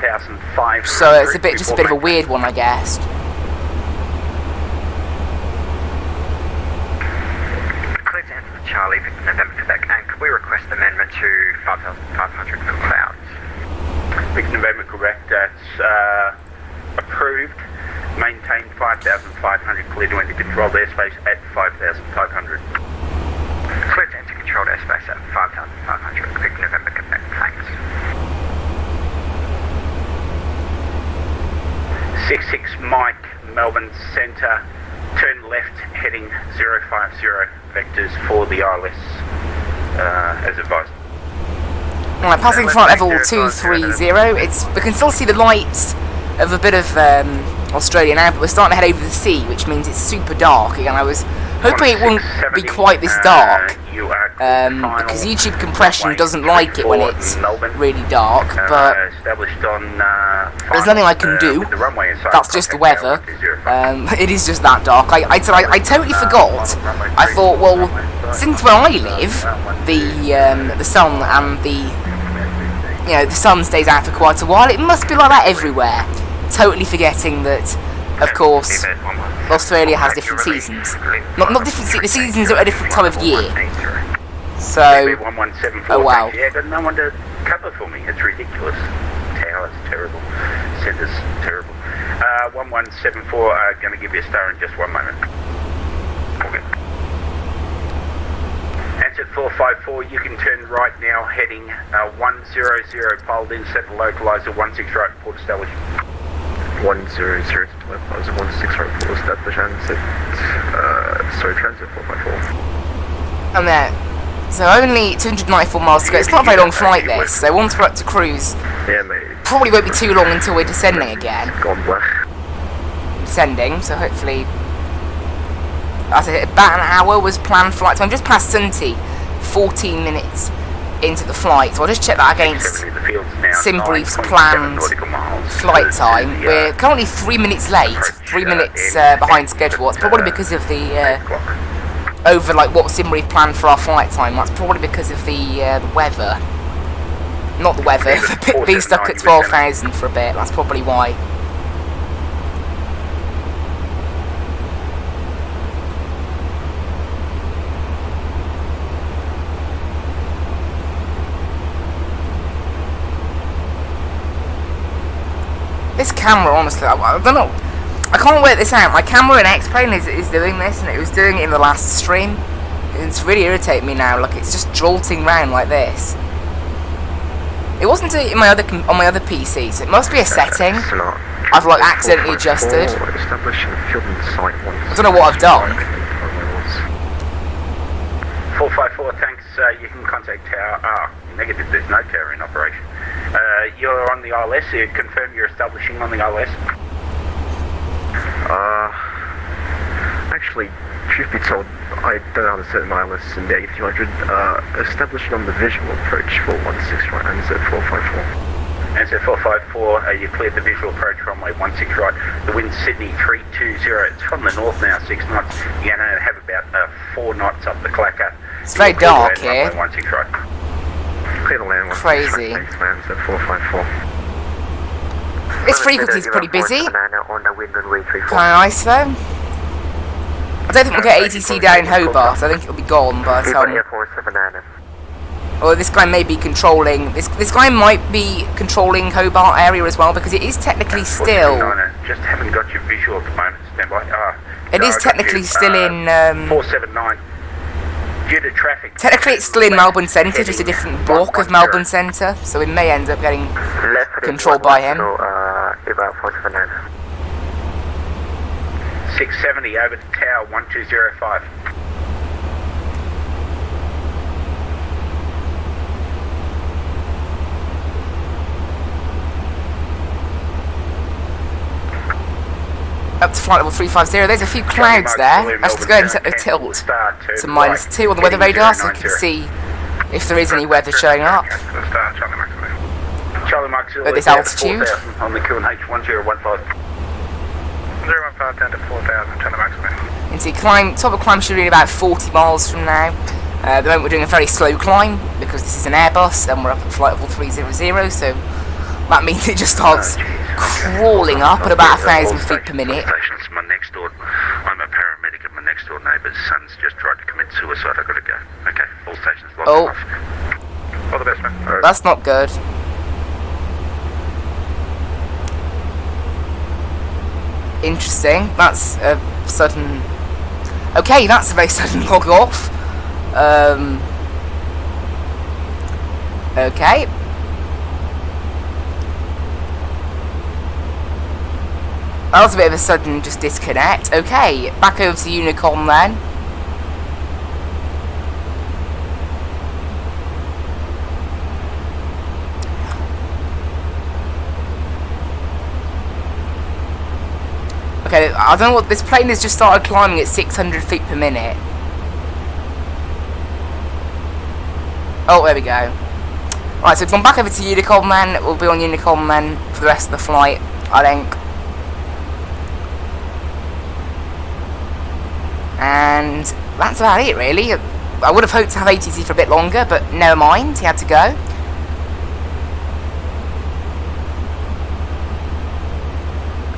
A: So it's just a bit of a weird one, I guess.
G: Clear to enter the Charlie, Big November, Quebec, and could we request amendment to 5,500 for clouds?
F: Big November, correct. That's approved. Maintain 5,500. Clear to enter controlled airspace at 5,500.
G: Clear to enter controlled airspace at 5,500. Big November, Quebec. Thanks.
F: 66 Mike, Melbourne Centre. Turn left, heading 050 vectors for the ILS, as advised.
A: Right, passing flight level 230. We can still see the lights of a bit of Australia now, but we're starting to head over the sea, which means it's super dark again. I was hoping it wouldn't be quite this dark, because YouTube compression doesn't like it when it's really dark, but there's nothing I can do. That's just the weather. It is just that dark. I totally forgot. I thought, well, since where I live, the sun and the sun stays out for quite a while, it must be like that everywhere. Totally forgetting that, of course, Australia has different seasons. Not different the seasons are at a different time of year. So, oh wow.
F: Yeah, got no one to cover for me. It's ridiculous. Tower's terrible. Centre's terrible. 1174, going to give you a star in just 1 moment. Okay. Answer 454, you can turn right now, heading 100, poled in, set the localizer, 16 right, port established.
C: 100 to localizer, 16 right, port established, and set, transit 454.
A: And there. So only 294 miles to go. It's not a very long flight this, so once we're up to cruise,
C: yeah, mate.
A: probably won't be too long until we're descending again.
C: Gone black.
A: Descending, so hopefully... That's it, about an hour was planned flight time, just past Sunty, 14 minutes into the flight, so I'll just check that against Simbrief's planned flight time. We're currently 3 minutes late, 3 minutes behind schedule. That's probably because of the over like what's in we've planned for our flight time. That's probably because of the weather. Not the weather. Being stuck at 12,000 for a bit. That's probably why. This camera, honestly, I don't know. I can't work this out. My camera in X-Plane is doing this, and it was doing it in the last stream. It's really irritating me now. Like, it's just jolting round like this. It wasn't doing it in on my other PC, so it must be a setting I've like accidentally adjusted. I don't know what I've done.
F: 454, thanks. You can contact tower. Negative, there's no tower in operation. You're on the ILS. You confirm you're establishing on the ILS.
C: Actually, truth be told, I don't know how to set my ILS in the A320. Establishing on the visual approach 416 right, and set 454.
F: And so 454, you cleared the visual approach runway 16 right. The wind Sydney 320. It's from the north now, 6 knots. You're going to have about 4 knots up the clacker.
A: It's very dark here.
F: Runway 16 right.
C: Clear the land.
A: Crazy.
C: Thanks, land, set 454.
A: This frequency's pretty busy.
D: On the wind runway 34.
A: Kinda nice though. I don't think we'll get ATC down in Hobart, so I think it'll be gone by the time. Or this guy may be controlling. This guy might be controlling Hobart area as well, because it is technically still.
F: Just haven't got your visual at the moment. Stand by.
A: It is technically still in.
F: 479. Due to traffic.
A: Technically, it's still in Melbourne Centre, just a different block of Melbourne Centre, so we may end up getting controlled by him.
D: About 479.
F: 670 over to tower 1205.
A: Up to flight level 350. There's a few clouds there. Let's just go ahead and set the tilt to -2 on the weather radar so we can see if there is any weather showing up
F: Charlie Mike Zulu
A: at this altitude.
F: on the QNH 1015.
B: 015 down to 4,000, turn the maximum.
A: You can see top of climb should be about 40 miles from now. At the moment we're doing a very slow climb because this is an Airbus and we're up at flight level 300, so that means it just starts crawling up at about 1,000 feet per minute.
H: Stations, my next door, I'm a paramedic and my next door neighbour's son's just tried to commit suicide. I've got to go. Okay, all stations locked off.
B: All the best, man.
A: That's not good. Interesting. That's a sudden. Okay, that's a very sudden log off. Okay. That was a bit of a sudden just disconnect. Okay, back over to Unicorn then. Okay, I don't know what, this plane has just started climbing at 600 feet per minute. Oh, there we go. Right, so we've gone back over to Unicorn then. We'll be on Unicorn then for the rest of the flight, I think. And that's about it, really. I would have hoped to have ATC for a bit longer, but never mind, he had to go.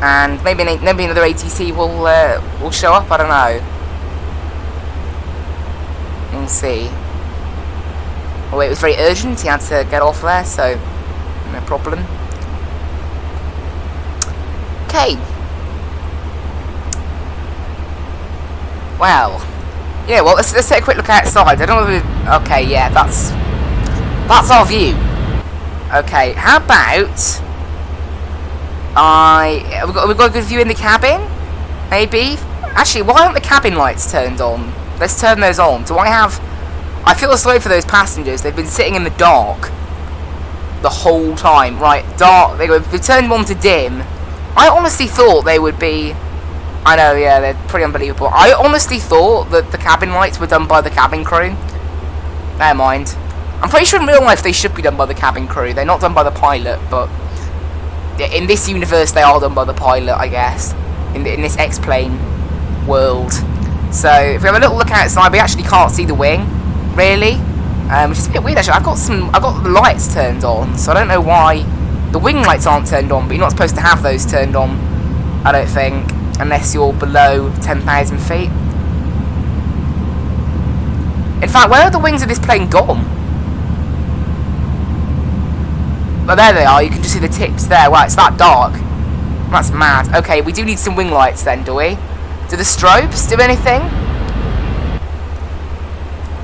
A: And maybe another ATC will show up. I don't know. We'll see. Oh, it was very urgent. He had to get off there, so no problem. Okay. Well, yeah. Well, let's take a quick look outside. I don't know. Okay, yeah, that's our view. Okay, how about we've got a good view in the cabin? Maybe. Actually, why aren't the cabin lights turned on? Let's turn those on. I feel sorry for those passengers. They've been sitting in the dark the whole time. Right, dark. They turned them on to dim. I honestly thought they would be. I know, yeah, they're pretty unbelievable. I honestly thought that the cabin lights were done by the cabin crew. Never mind. I'm pretty sure in real life they should be done by the cabin crew. They're not done by the pilot, but in this universe they are done by the pilot, I guess, in this X-plane world. So if we have a little look outside, we actually can't see the wing, really, which is a bit weird actually. I've got the lights turned on, so I don't know why the wing lights aren't turned on, but you're not supposed to have those turned on, I don't think, unless you're below 10,000 feet. In fact, where are the wings of this plane gone? Oh, there they are. You can just see the tips there. Wow, it's that dark. That's mad. Okay, we do need some wing lights then, do we? Do the strobes do anything?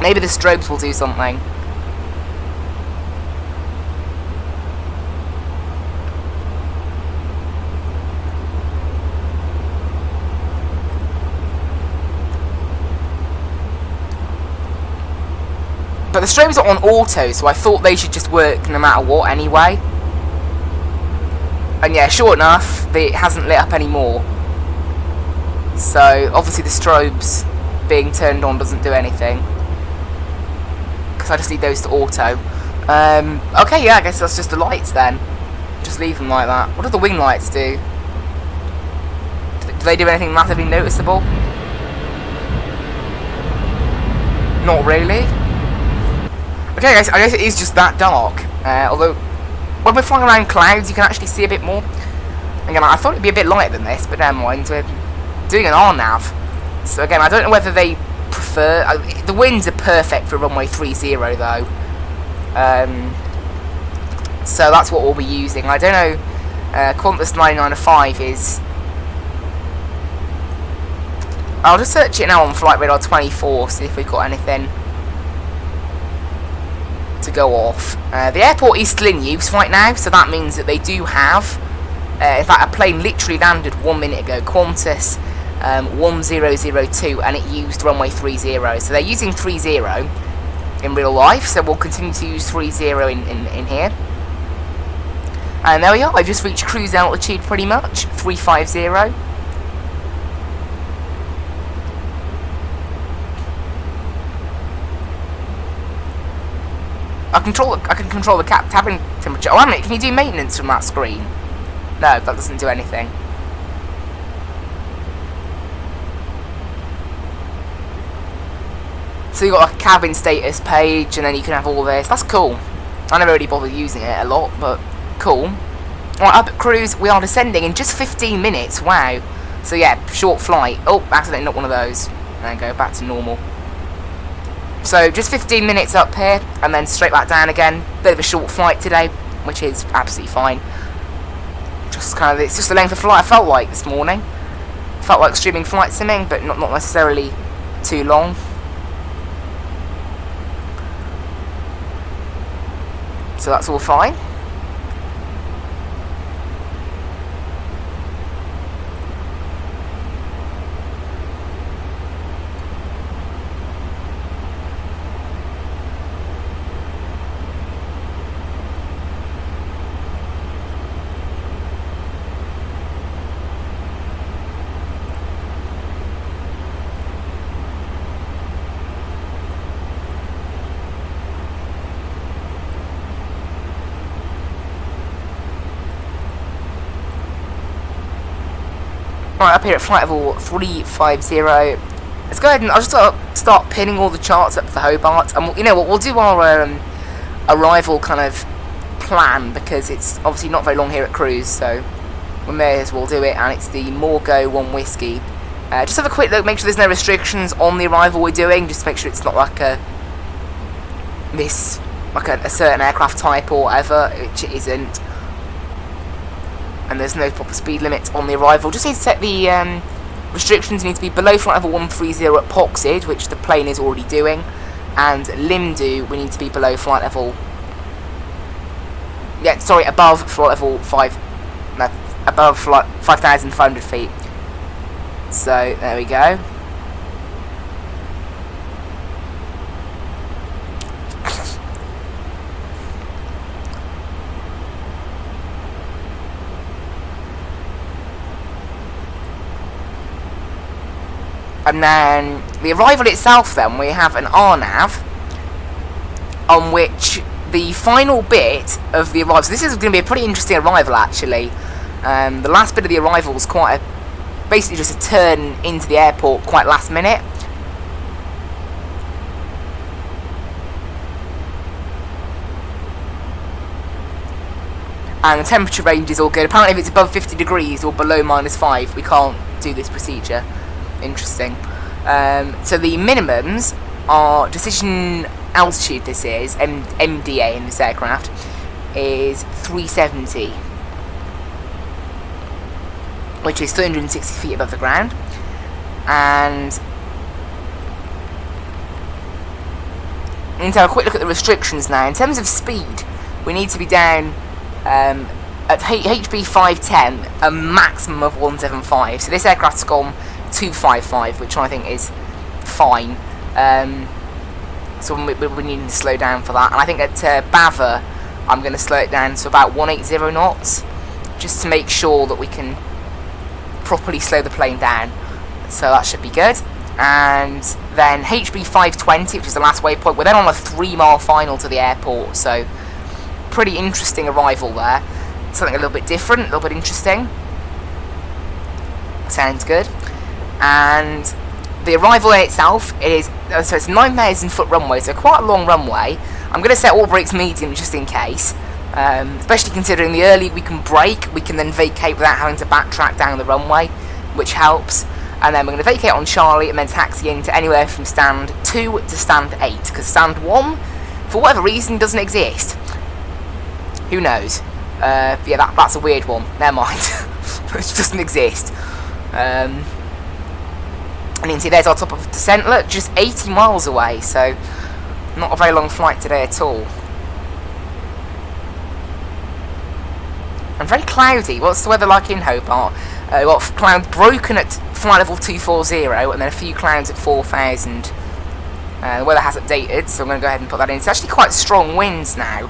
A: Maybe the strobes will do something. But the strobes are on auto, so I thought they should just work no matter what anyway. And yeah, sure enough, it hasn't lit up anymore. So, obviously the strobes being turned on doesn't do anything. Because I just need those to auto. Okay, yeah, I guess that's just the lights then. Just leave them like that. What do the wing lights do? Do they do anything massively noticeable? Not really. Okay, I guess it is just that dark. Although, when we're flying around clouds, you can actually see a bit more. Again, I thought it'd be a bit lighter than this, but never mind. We're doing an RNAV. So again, I don't know whether they prefer... the winds are perfect for runway 30, though. So that's what we'll be using. I don't know... Qantas 995 is... I'll just search it now on Flight Radar 24, see if we've got anything to go off. The airport is still in use right now, so that means that they do have... in fact, a plane literally landed 1 minute ago. Qantas 1002, and it used runway 30. So they're using 30 in real life, so we'll continue to use 30 in here. And there we are, I've just reached cruise altitude pretty much, 350. I can control the cabin temperature. Oh, wait a minute, can you do maintenance from that screen? No, that doesn't do anything. So you've got like a cabin status page, and then you can have all this. That's cool. I never really bothered using it a lot, but cool. Right, up at cruise, we are descending in just 15 minutes. Wow. So yeah, short flight. Oh, accidentally not one of those. And go back to normal. So just 15 minutes up here, and then straight back down again. Bit of a short flight today, which is absolutely fine. Just kind of, it's just the length of flight I felt like this morning. Felt like streaming flight simming, but not necessarily too long. So that's all fine. Right, up here at flight level 350. Let's go ahead and I'll just start pinning all the charts up for Hobart, and you know what, we'll do our arrival kind of plan, because it's obviously not very long here at cruise, so we may as well do it. And it's the Morgo 1 Whiskey. Just have a quick look, make sure there's no restrictions on the arrival we're doing, just to make sure it's not like a certain aircraft type or whatever, which it isn't. And there's no proper speed limit on the arrival. Just need to set the restrictions. You need to be below flight level 130 at Poxid, which the plane is already doing, and Limdu we need to be below flight level. Yeah, sorry, above flight level 5,500 feet. So there we go. And then the arrival itself, then we have an RNAV on which the final bit of the arrival. So this is going to be a pretty interesting arrival, actually. The last bit of the arrival is basically just a turn into the airport quite last minute. And the temperature range is all good. Apparently if it's above 50 degrees or below -5, we can't do this procedure. Interesting. So the minimums are decision altitude, this is, MDA in this aircraft, is 370. Which is 360 feet above the ground. And we need to have a quick look at the restrictions now. In terms of speed, we need to be down at HB 510 a maximum of 175. So this aircraft's gone 255, which I think is fine. So we need to slow down for that. And I think at Bava, I'm going to slow it down to about 180 knots, just to make sure that we can properly slow the plane down. So that should be good. And then HB 520, which is the last waypoint, we're then on a 3-mile final to the airport. So pretty interesting arrival there. Something a little bit different, a little bit interesting. Sounds good. And the arrival in itself is, so it's 9,000 foot runway, so quite a long runway. I'm going to set all brakes medium just in case, especially considering the early we can brake, we can then vacate without having to backtrack down the runway, which helps. And then we're going to vacate on Charlie and then taxi into anywhere from stand 2 to stand 8, because stand 1, for whatever reason, doesn't exist. Who knows? Yeah, that's a weird one. Never mind. It doesn't exist. And you can see there's our top of descent. Look, just 80 miles away, so not a very long flight today at all. And very cloudy. What's the weather like in Hobart? We've got clouds broken at flight level 240, and then a few clouds at 4,000. The weather has updated, so I'm going to go ahead and put that in. It's actually quite strong winds now.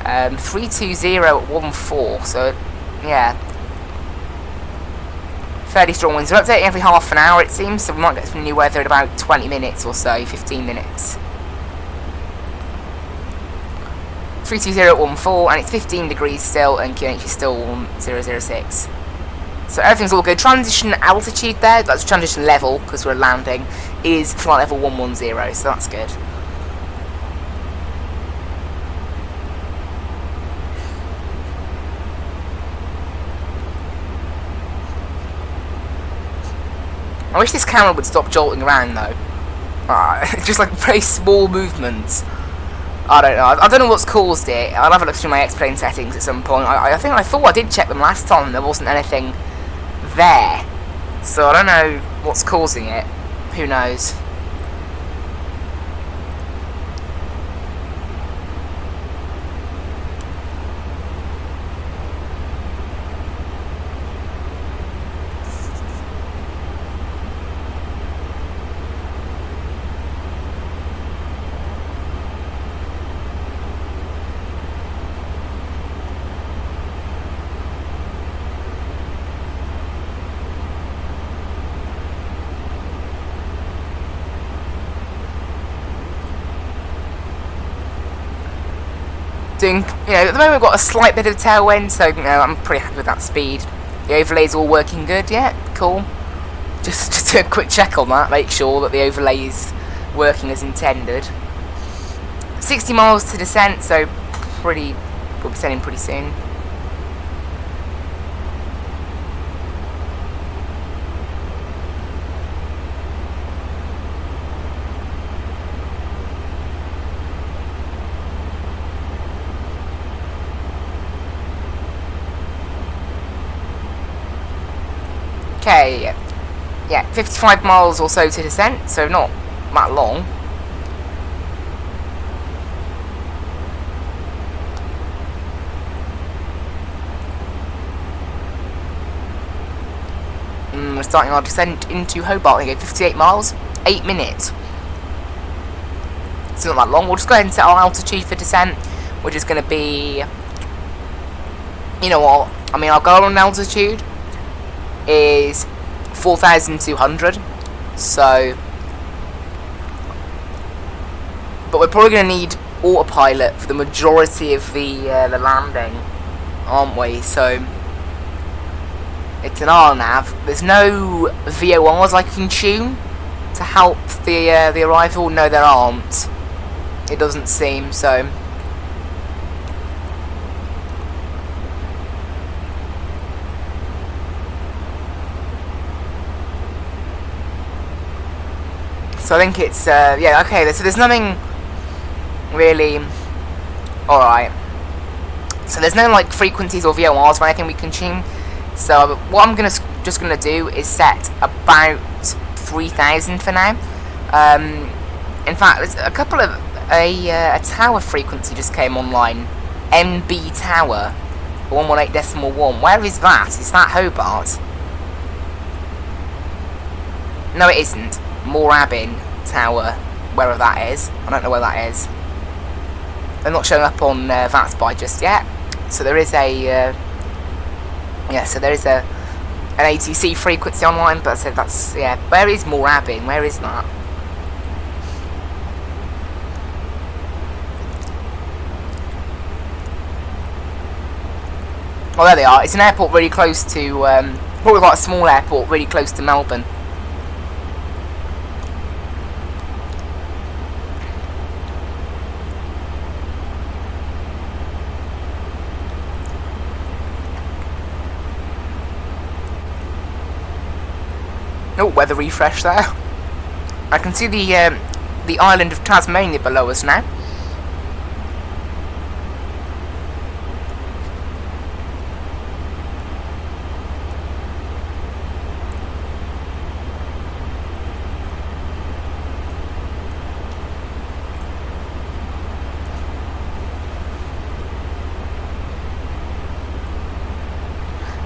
A: 320 at 14, so yeah, fairly strong winds. We're updating every half an hour, it seems, so we might get some new weather in about 20 minutes or so, 15 minutes. 320 at 14, and it's 15 degrees still, and QNH is still 1006. So everything's all good. Transition altitude there, that's transition level, because we're landing, is flight level 110, so that's good. I wish this camera would stop jolting around though. Just like very small movements. I don't know. I don't know what's caused it. I'll have a look through my X-Plane settings at some point. I thought I did check them last time and there wasn't anything there. So I don't know what's causing it. Who knows? At the moment we've got a slight bit of tailwind, so I'm pretty happy with that speed. The overlay's all working good, yeah, cool. Just do a quick check on that, make sure that the overlay is working as intended. 60 miles to descent, so we'll be descending pretty soon. Okay, yeah, 55 miles or so to descent, so not that long. We're starting our descent into Hobart. We go 58 miles, 8 minutes. It's not that long. We'll just go ahead and set our altitude for descent, which is going to be, you know what, I mean, our goal on altitude is 4,200, so, but we're probably going to need autopilot for the majority of the landing, aren't we? So it's an RNAV. There's no VORs I can tune to help the arrival. No, there aren't. It doesn't seem so. So I think it's yeah, okay. So there's nothing really. All right. So there's no like frequencies or VORs or anything we can tune. So what I'm just gonna do is set about 3,000 for now. In fact, there's a couple of a tower frequency just came online. MB Tower 118.1. Where is that? Is that Hobart? No, it isn't. Moorabbin Tower, wherever that is. I don't know where that is. They're not showing up on Vatsim just yet. So there is a yeah. So there is an ATC frequency online, but I said that's yeah. Where is Moorabbin? Where is that? Oh, there they are. It's an airport really close to probably quite a small airport, really close to Melbourne. Oh, weather refresh there. I can see the island of Tasmania below us now.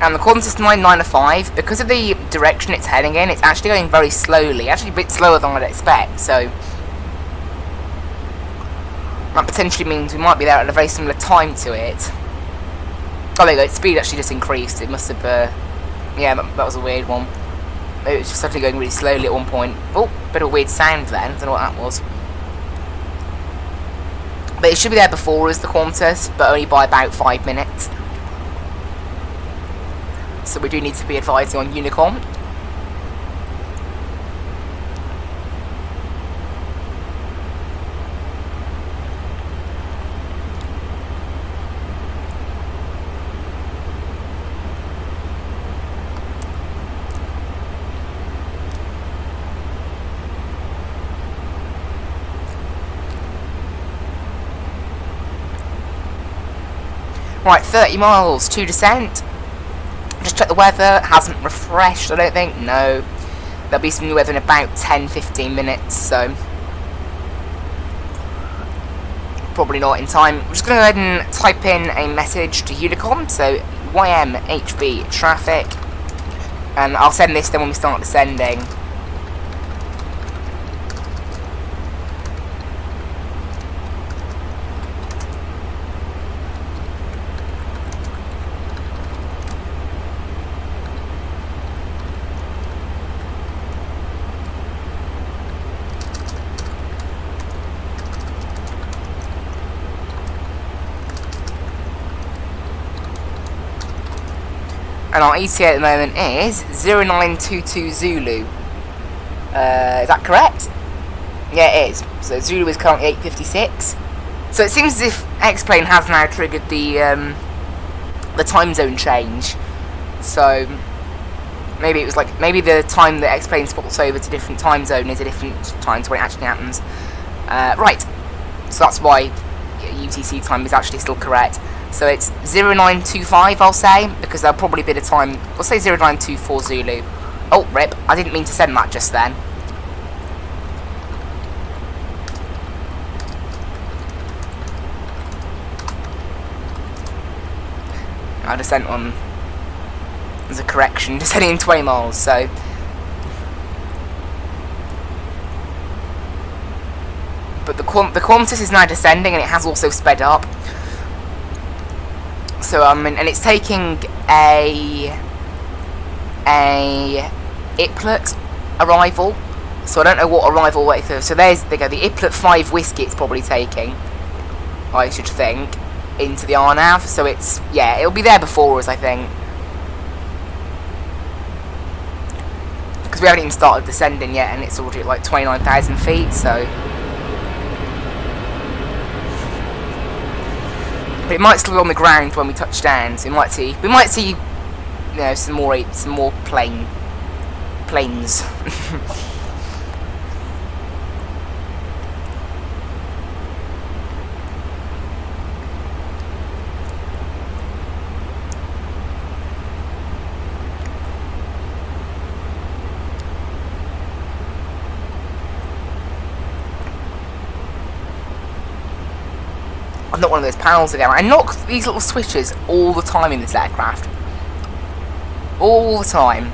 A: And the Qantas 995, because of the direction it's heading in, it's actually going very slowly, actually a bit slower than I'd expect, so that potentially means we might be there at a very similar time to it. Oh, there you go, its speed actually just increased. It must have, yeah, that was a weird one. It was just suddenly going really slowly at one point. Oh, bit of a weird sound then, don't know what that was. But it should be there before us, the Qantas, but only by about 5 minutes. So we do need to be advising on Unicom. Right, 30 miles to descent. Just check the weather, hasn't refreshed, I don't think. No, there'll be some new weather in about 10-15 minutes, so probably not in time. I'm just going to go ahead and type in a message to Unicom, so YMHB traffic, and I'll send this then when we start descending. And our ETA at the moment is 0922 Zulu. Is that correct? Yeah, it is. So Zulu is currently 8:56. So it seems as if X-Plane has now triggered the time zone change. So maybe it was like the time that X-Plane spots over to different time zone is a different time to when it actually happens. Right. So that's why UTC time is actually still correct. So it's 0925, I'll say, because there'll probably be the time. We'll say 0924 Zulu. Oh, rip. I didn't mean to send that just then. I just sent one as a correction, just heading in 20 miles, so. But the Qantas is now descending and it has also sped up. So and it's taking a Iplet arrival. So I don't know what arrival wait for. So they go the Iplet 5 whiskey it's probably taking. I should think, into the RNAV. So it's, yeah, it'll be there before us, I think. Because we haven't even started descending yet, and it's already at like 29,000 feet, so... But it might still be on the ground when we touch down, so we might see, you know, some more planes. I'm not one of those pals again. I knock these little switches all the time in this aircraft. All the time.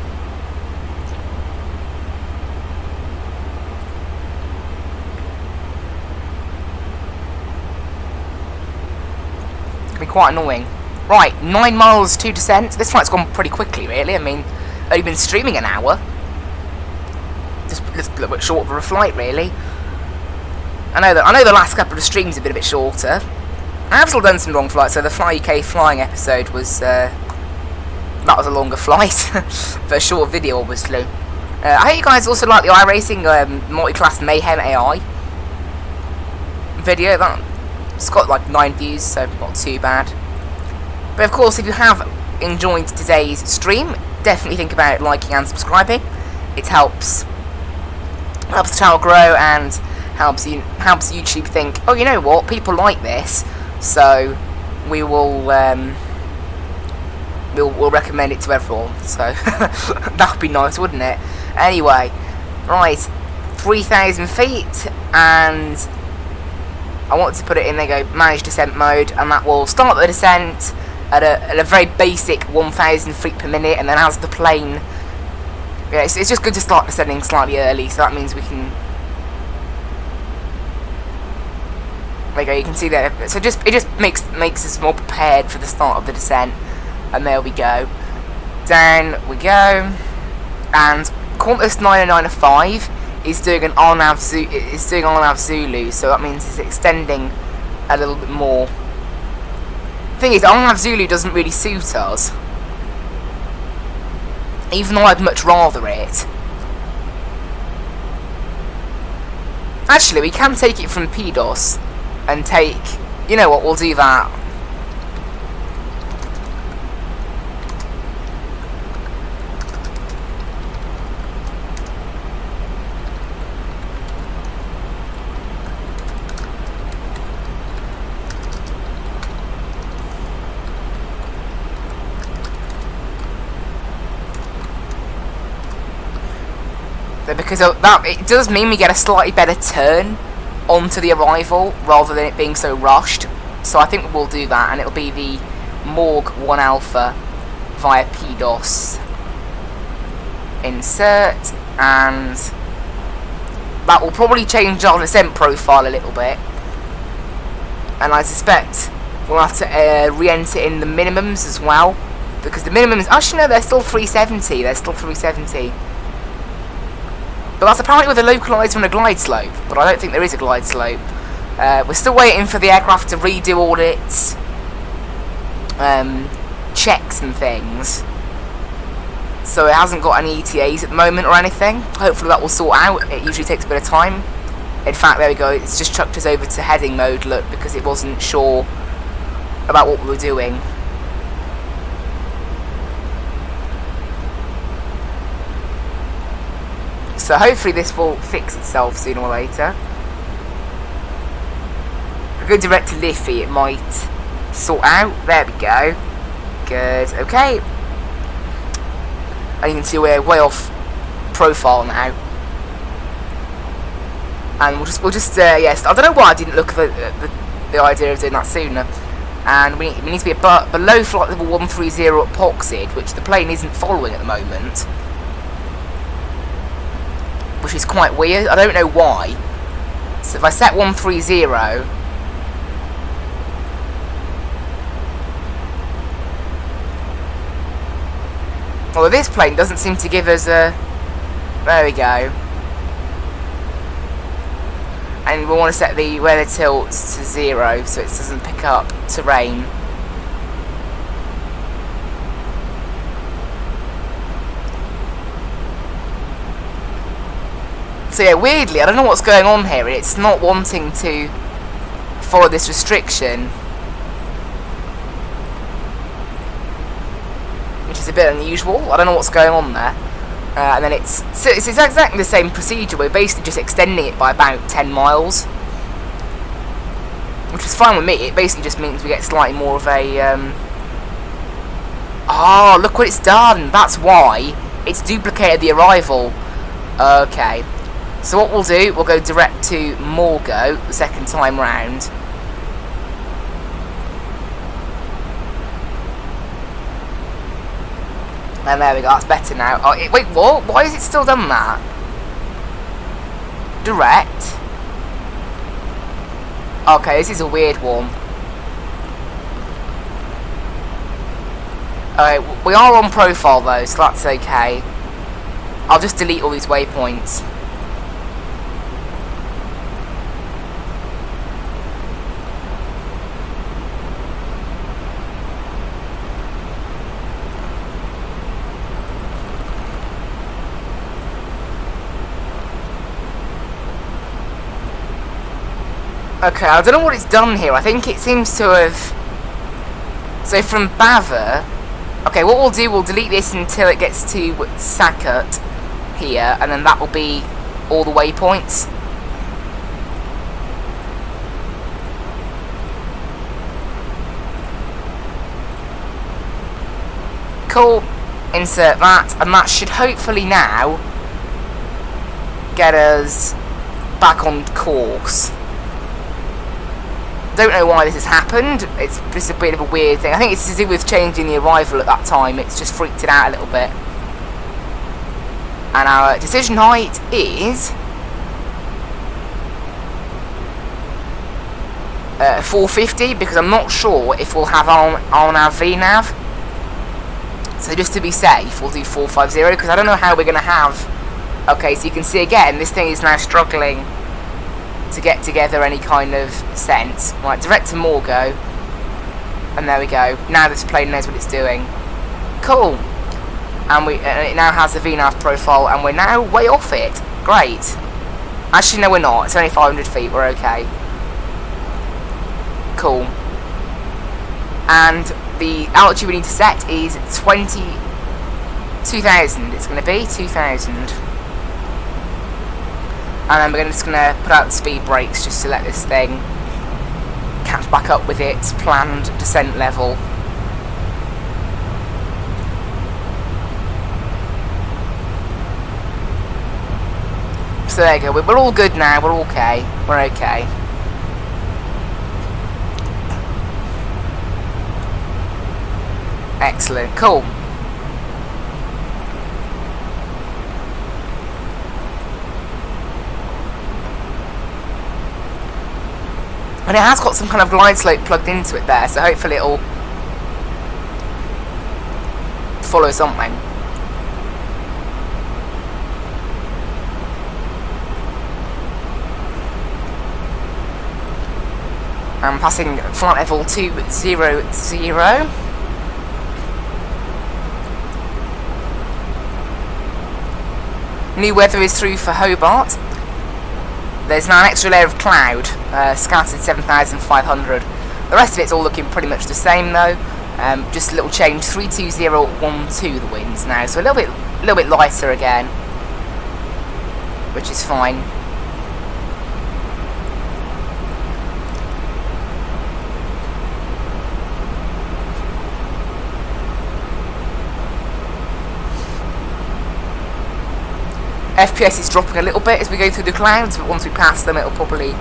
A: It's going to be quite annoying. Right, 9 miles to descent. This flight's gone pretty quickly, really. I mean, only been streaming an hour. Just a little bit short of a flight, really. I know the last couple of streams have been a bit shorter. I have still done some long flights, so the Fly UK flying episode was, that was a longer flight, for a short video, obviously. I hope you guys also like the iRacing multi-class Mayhem AI video. It's got like 9 views, so not too bad. But of course, if you have enjoyed today's stream, definitely think about liking and subscribing. It helps the channel grow and helps YouTube think, oh, you know what, people like this. So we will we'll recommend it to everyone. So that would be nice, wouldn't it? Anyway, right, 3,000 feet, and I want to put it in. There you go, manage descent mode, and that will start the descent at a very basic 1,000 feet per minute, and then as the plane, yeah, it's just good to start descending slightly early. So that means we can. There you go, you can see there. So it just makes us more prepared for the start of the descent. And there we go. Down we go. And Qantas 905 is doing an RNAV Zulu, so that means it's extending a little bit more. The thing is, RNAV Zulu doesn't really suit us, even though I'd much rather it. Actually, we can take it from PDOS. And take, you know what, we'll do that. Because of that, it does mean we get a slightly better turn onto the arrival rather than it being so rushed. So I think we'll do that, and it'll be the Morg 1 Alpha via PDOS. Insert, and that will probably change our descent profile a little bit. And I suspect we'll have to re-enter in the minimums as well, because the minimums, actually no, they're still 370. They're still 370. But that's apparently with a localizer and a glide slope, but I don't think there is a glide slope. We're still waiting for the aircraft to redo all its checks and things. So it hasn't got any ETAs at the moment or anything. Hopefully that will sort out. It usually takes a bit of time. In fact, there we go, it's just chucked us over to heading mode, look, because it wasn't sure about what we were doing. So hopefully this will fix itself sooner or later. If we go direct to Liffey, it might sort out. There we go. Good. Okay. And you can see we're way off profile now. And we'll just yes. I don't know why I didn't look at the idea of doing that sooner. And we need to be below flight level 130 at Poxid, which the plane isn't following at the moment. Which is quite weird. I don't know why. So if I set 130, well, this plane doesn't seem to give us a. There we go. and we want to set the weather tilt to 0 so it doesn't pick up terrain. So yeah, weirdly, I don't know what's going on here. It's not wanting to follow this restriction, which is a bit unusual. I don't know what's going on there. And then it's exactly the same procedure. We're basically just extending it by about 10 miles, which is fine with me. It basically just means we get slightly more of a... Oh, look what it's done. That's why it's duplicated the arrival. Okay. So what we'll do, we'll go direct to Morgo the second time round. And there we go, that's better now. Oh, wait, what? Why has it still done that? Direct? Okay, this is a weird one. Alright, we are on profile though, so that's okay. I'll just delete all these waypoints. Okay, I don't know what it's done here. I think it seems to have... So from Bava... Okay, what we'll do, we'll delete this until it gets to Sackett here, and then that will be all the waypoints. Cool. Insert that, and that should hopefully now get us back on course. Don't know why this has happened. It's just a bit of a weird thing. I think it's to do with changing the arrival at that time. It's just freaked it out a little bit. And our decision height is 450, because I'm not sure if we'll have on our VNav. So just to be safe, we'll do 450, because I don't know how we're going to have... Okay, so you can see again, this thing is now struggling to get together any kind of sense. Right, direct to Morgo, and there we go. Now this plane knows what it's doing. Cool. And it now has the VNav profile, and we're now way off it. Great. Actually, no, we're not. It's only 500 feet. We're okay. Cool. And the altitude we need to set is 20,000. It's going to be 2,000. And then we're just going to put out the speed brakes just to let this thing catch back up with its planned descent level. So there you go, we're all good now, we're okay. We're okay. Excellent, cool. And it has got some kind of glide slope plugged into it there, so hopefully it'll follow something. I'm passing flight level 200. New weather is through for Hobart. There's now an extra layer of cloud, scattered 7,500. The rest of it's all looking pretty much the same though. Just a little change, 32012 the winds now, so a little bit lighter again, which is fine. FPS is dropping a little bit as we go through the clouds, but once we pass them it'll probably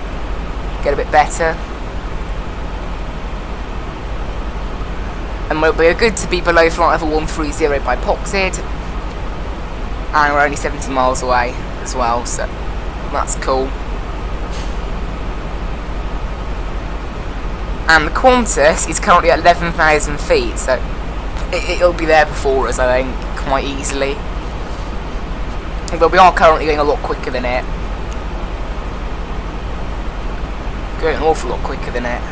A: get a bit better. And we're good to be below flight level 130 by Poxid. And we're only 70 miles away as well, so that's cool. And the Qantas is currently at 11,000 feet, so it'll be there before us, I think, quite easily. Although we are currently going a lot quicker than it. Going an awful lot quicker than it.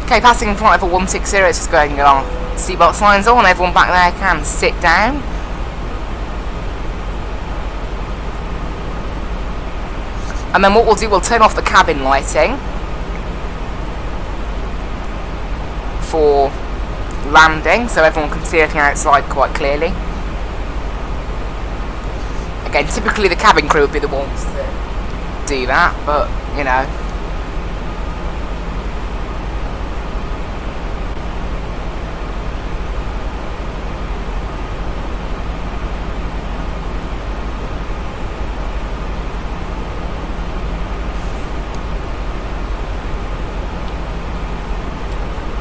A: Okay, passing in front of a 160, it's just going to get our seatbelt signs on. Everyone back there can sit down. And then what we'll do, we'll turn off the cabin lighting for landing, so everyone can see everything outside quite clearly. Again, typically the cabin crew would be the ones that do that, but, you know.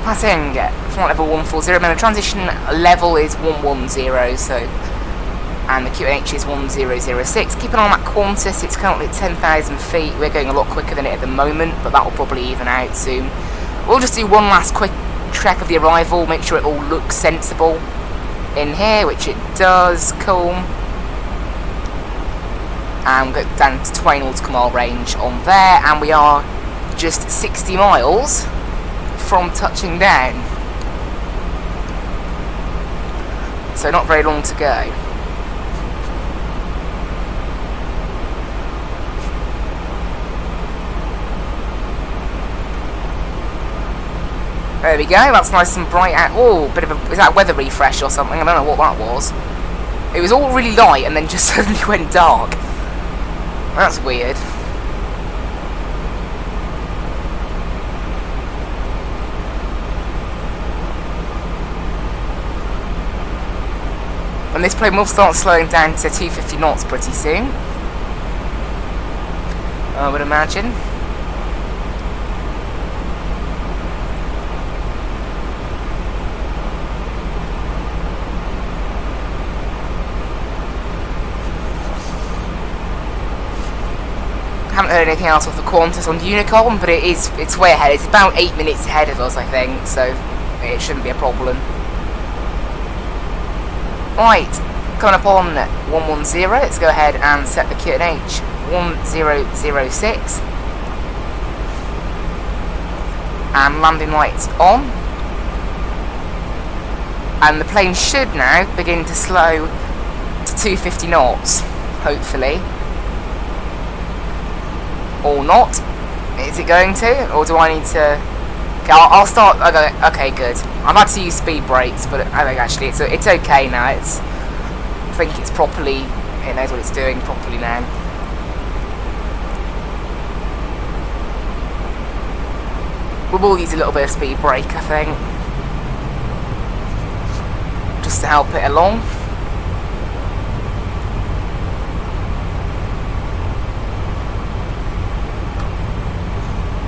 A: Passing flight level 140, remember transition level is 110, so, and the QNH is 1006. Keep an eye on that Qantas, it's currently at 10,000 feet, we're going a lot quicker than it at the moment, but that will probably even out soon. We'll just do one last quick check of the arrival, make sure it all looks sensible in here, which it does, cool. And we'll go down to 20 nautical mile range on there, and we are just 60 miles from touching down, so not very long to go. There we go, that's nice and bright out. Oh, bit of a, is that a weather refresh or something? I don't know what that was. It was all really light and then just suddenly went dark. That's weird. And this plane will start slowing down to 250 knots pretty soon, I would imagine. Haven't heard anything else off the Qantas on Unicorn, but it's way ahead. It's about 8 minutes ahead of us, I think, so it shouldn't be a problem. Right, coming up on 110, let's go ahead and set the QNH 1006. And landing lights on. And the plane should now begin to slow to 250 knots, hopefully. Or not. Is it going to? Or do I need to... Okay, I'll start... Okay, good. I've had to use speed brakes, but I think actually it's okay now. I think it's properly... It knows what it's doing properly now. We will use a little bit of speed brake, I think. Just to help it along.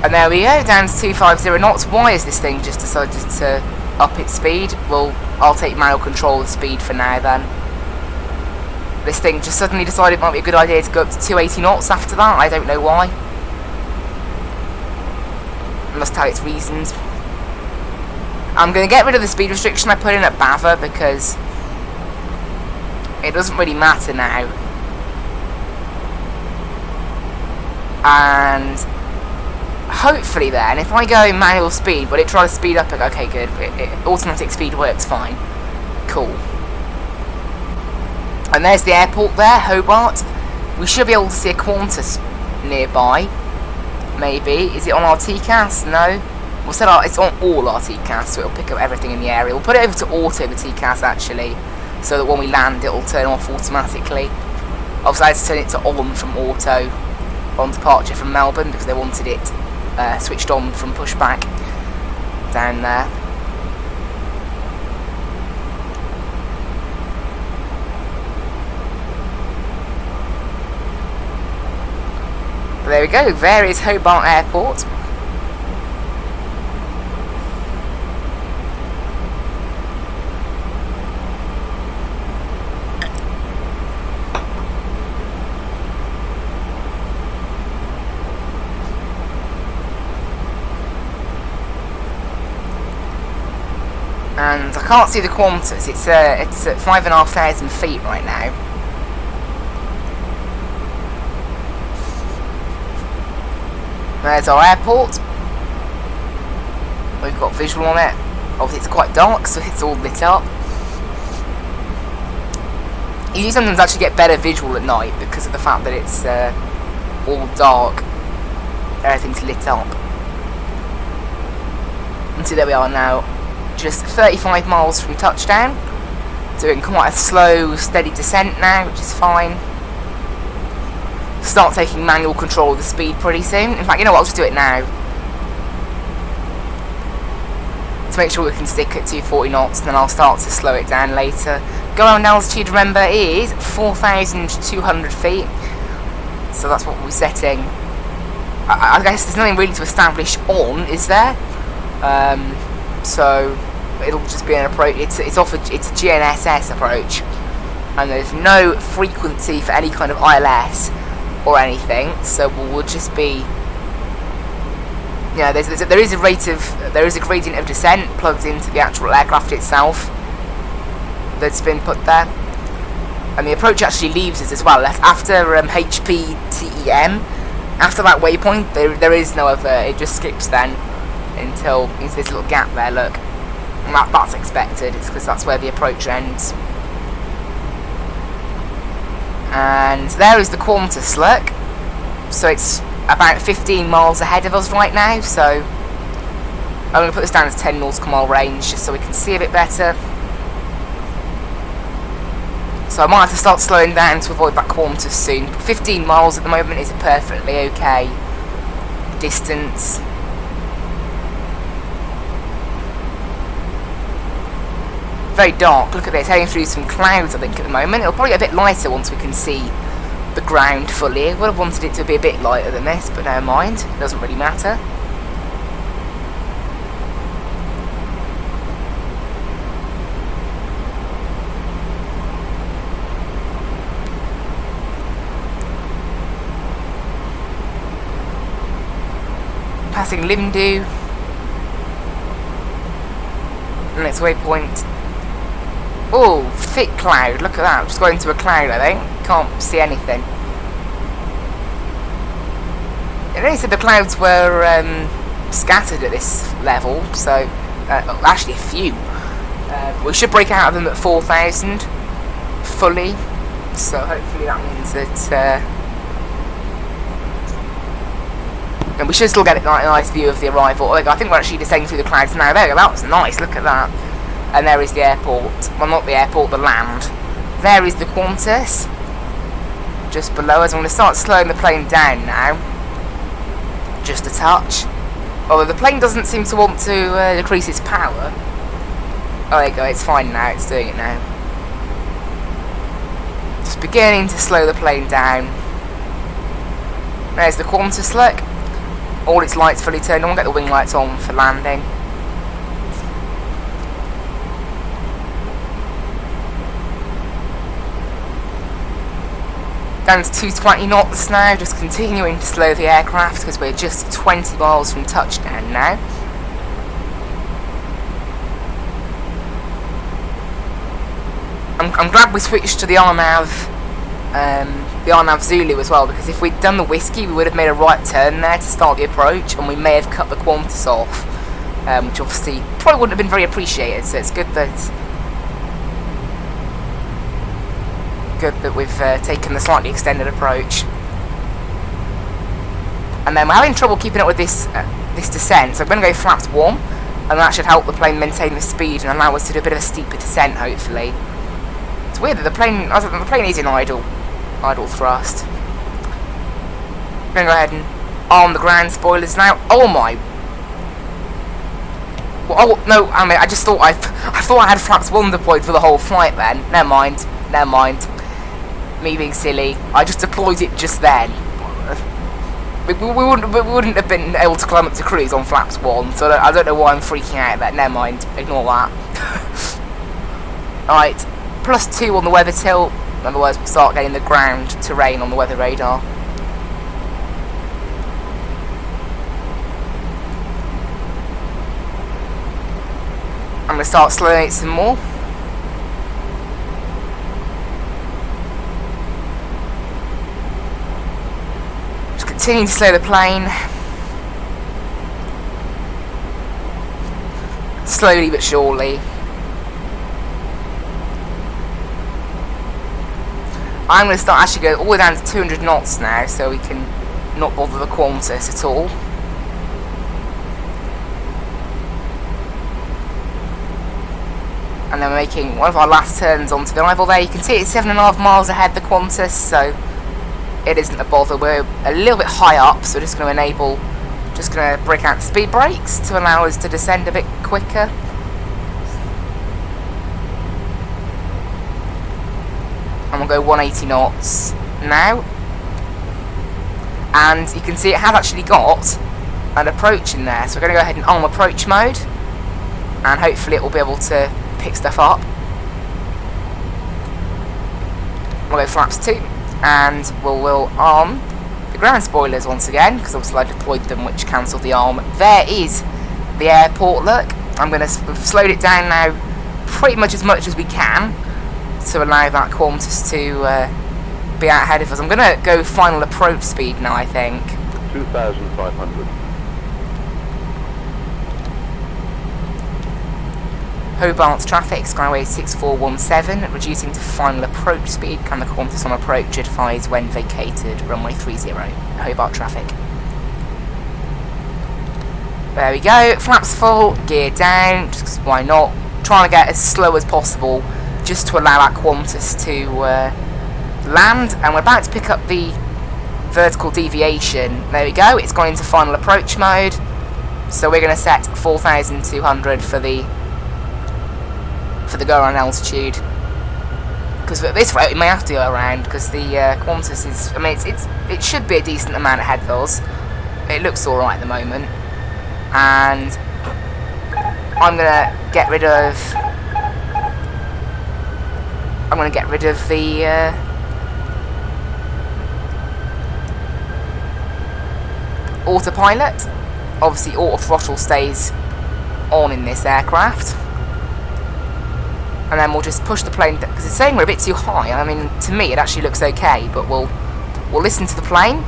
A: And there we go, down to 250 knots. Why has this thing just decided to up its speed? Well, I'll take manual control of the speed for now then. This thing just suddenly decided it might be a good idea to go up to 280 knots after that. I don't know why. It must have its reasons. I'm going to get rid of the speed restriction I put in at Bava because it doesn't really matter now. And hopefully then, if I go manual speed, but it tries to speed up, okay good, automatic speed works fine. Cool. And there's the airport there, Hobart. We should be able to see a Qantas nearby. Maybe. Is it on our TCAS? No. We'll set it's on all our TCAS, so it'll pick up everything in the area. We'll put it over to auto, the TCAS actually, so that when we land it'll turn off automatically. Obviously I had to turn it to on from auto on departure from Melbourne because they wanted it switched on from pushback down there. There we go, there is Hobart Airport. And I can't see the Qantas, it's at 5,500 feet right now. There's our airport. We've got visual on it. Obviously it's quite dark, so it's all lit up. You sometimes actually get better visual at night because of the fact that it's all dark. Everything's lit up. And so there we are now, just 35 miles from touchdown. Doing quite a slow, steady descent now, which is fine. Start taking manual control of the speed pretty soon. In fact, you know what, I'll just do it now. To make sure we can stick at 240 knots, and then I'll start to slow it down later. Go-around altitude, remember, is 4,200 feet. So that's what we're setting. I guess there's nothing really to establish on, is there? So it'll just be an approach. It's a GNSS approach, and there's no frequency for any kind of ILS or anything. So we'll just be, there is a gradient of descent plugged into the actual aircraft itself that's been put there, and the approach actually leaves us as well. That's after HPTEM. After that waypoint, there is no other. It just skips then into this little gap there. Look, and that's expected. It's because that's where the approach ends. And there is the Qantas, look. So it's about 15 miles ahead of us right now. So I'm going to put this down as 10 nautical mile range just so we can see a bit better. So I might have to start slowing down to avoid that Qantas soon. 15 miles at the moment is a perfectly okay distance. Very dark, look at this, heading through some clouds I think at the moment. It'll probably get a bit lighter once we can see the ground fully. I would have wanted it to be a bit lighter than this, but never mind, it doesn't really matter. Passing Limdu. Next waypoint. Oh, thick cloud, look at that. Just got into a cloud, I think. Can't see anything. It only said the clouds were scattered at this level, so actually a few. We should break out of them at 4,000 fully, so hopefully that means that and we should still get a nice view of the arrival. I think we're actually descending through the clouds now. There we go, that was nice, look at that. And there is the airport. Well, not the airport, the land. There is the Qantas, just below us. I'm going to start slowing the plane down now. Just a touch. Although the plane doesn't seem to want to decrease its power. Oh, there you go, it's fine now, it's doing it now. Just beginning to slow the plane down. There's the Qantas, look. All its lights fully turned on. We'll get the wing lights on for landing. Down to 220 knots now, just continuing to slow the aircraft because we're just 20 miles from touchdown now. I'm glad we switched to the RNAV Zulu as well, because if we'd done the Whiskey we would have made a right turn there to start the approach, and we may have cut the Qantas off, which obviously probably wouldn't have been very appreciated, so it's good that we've taken the slightly extended approach. And then we're having trouble keeping up with this descent, so I'm going to go flaps 1, and that should help the plane maintain the speed and allow us to do a bit of a steeper descent, hopefully. It's weird that the plane is in idle thrust. I'm going to go ahead and arm the ground spoilers now. Oh my. Oh no, I mean, I just thought I thought I had flaps 1 deployed for the whole flight then. Never mind. Never mind. Me being silly. I just deployed it just then. We wouldn't have been able to climb up to cruise on flaps 1, so I don't know why I'm freaking out about. Never mind. Ignore that. Alright. +2 on the weather tilt. In other words, we'll start getting the ground terrain on the weather radar. I'm going to start slowing it some more. Just continuing to slow the plane. Slowly but surely. I'm going to start actually going all the way down to 200 knots now, so we can not bother the Qantas at all. And then we're making one of our last turns onto the arrival there. You can see it's 7.5 miles ahead the Qantas, so it isn't a bother. We're a little bit high up, so we're just going to break out the speed brakes to allow us to descend a bit quicker. And we'll go 180 knots now. And you can see it has actually got an approach in there, so we're going to go ahead and arm approach mode, and hopefully it will be able to pick stuff up. We'll go flaps 2, and we'll arm the ground spoilers once again, because obviously I deployed them, which cancelled the arm. There is the airport look. I'm going to we've slowed it down now pretty much as we can to allow that Qantas to be out ahead of us. I'm going to go final approach speed now, I think.
I: 2,500.
A: Hobart's traffic, Skyway 6417, reducing to final approach speed. Can the Qantas on approach advise when vacated? Runway 30. Hobart traffic. There we go. Flaps full, gear down, just 'cause why not? Trying to get as slow as possible, just to allow that Qantas to land. And we're about to pick up the vertical deviation. There we go. It's gone into final approach mode. So we're going to set 4,200 for the go around altitude, because at this rate we may have to go around, because the Qantas is, I mean, it should be a decent amount ahead of us. It looks alright at the moment, and I'm gonna get rid of the autopilot. Obviously auto throttle stays on in this aircraft. And then we'll just push the plane, because it's saying we're a bit too high. I mean, to me it actually looks okay, but we'll listen to the plane.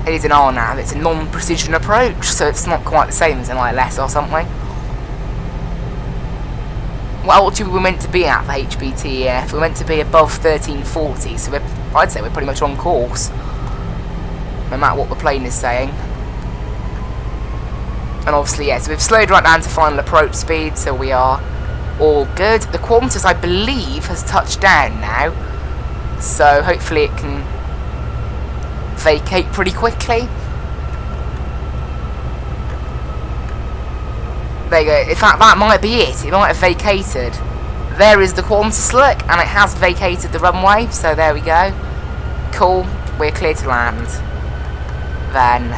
A: It is an RNAV, it's a non-precision approach, so it's not quite the same as an ILS or something. What altitude we're meant to be at for HBTEF? We're meant to be above 1340, so I'd say we're pretty much on course, no matter what the plane is saying. And obviously, yeah, so we've slowed right down to final approach speed, so we are all good. The Qantas, I believe, has touched down now, so hopefully it can vacate pretty quickly. There you go. In fact, that might be it. It might have vacated. There is the Qantas look, and it has vacated the runway, so there we go. Cool. We're clear to land. Then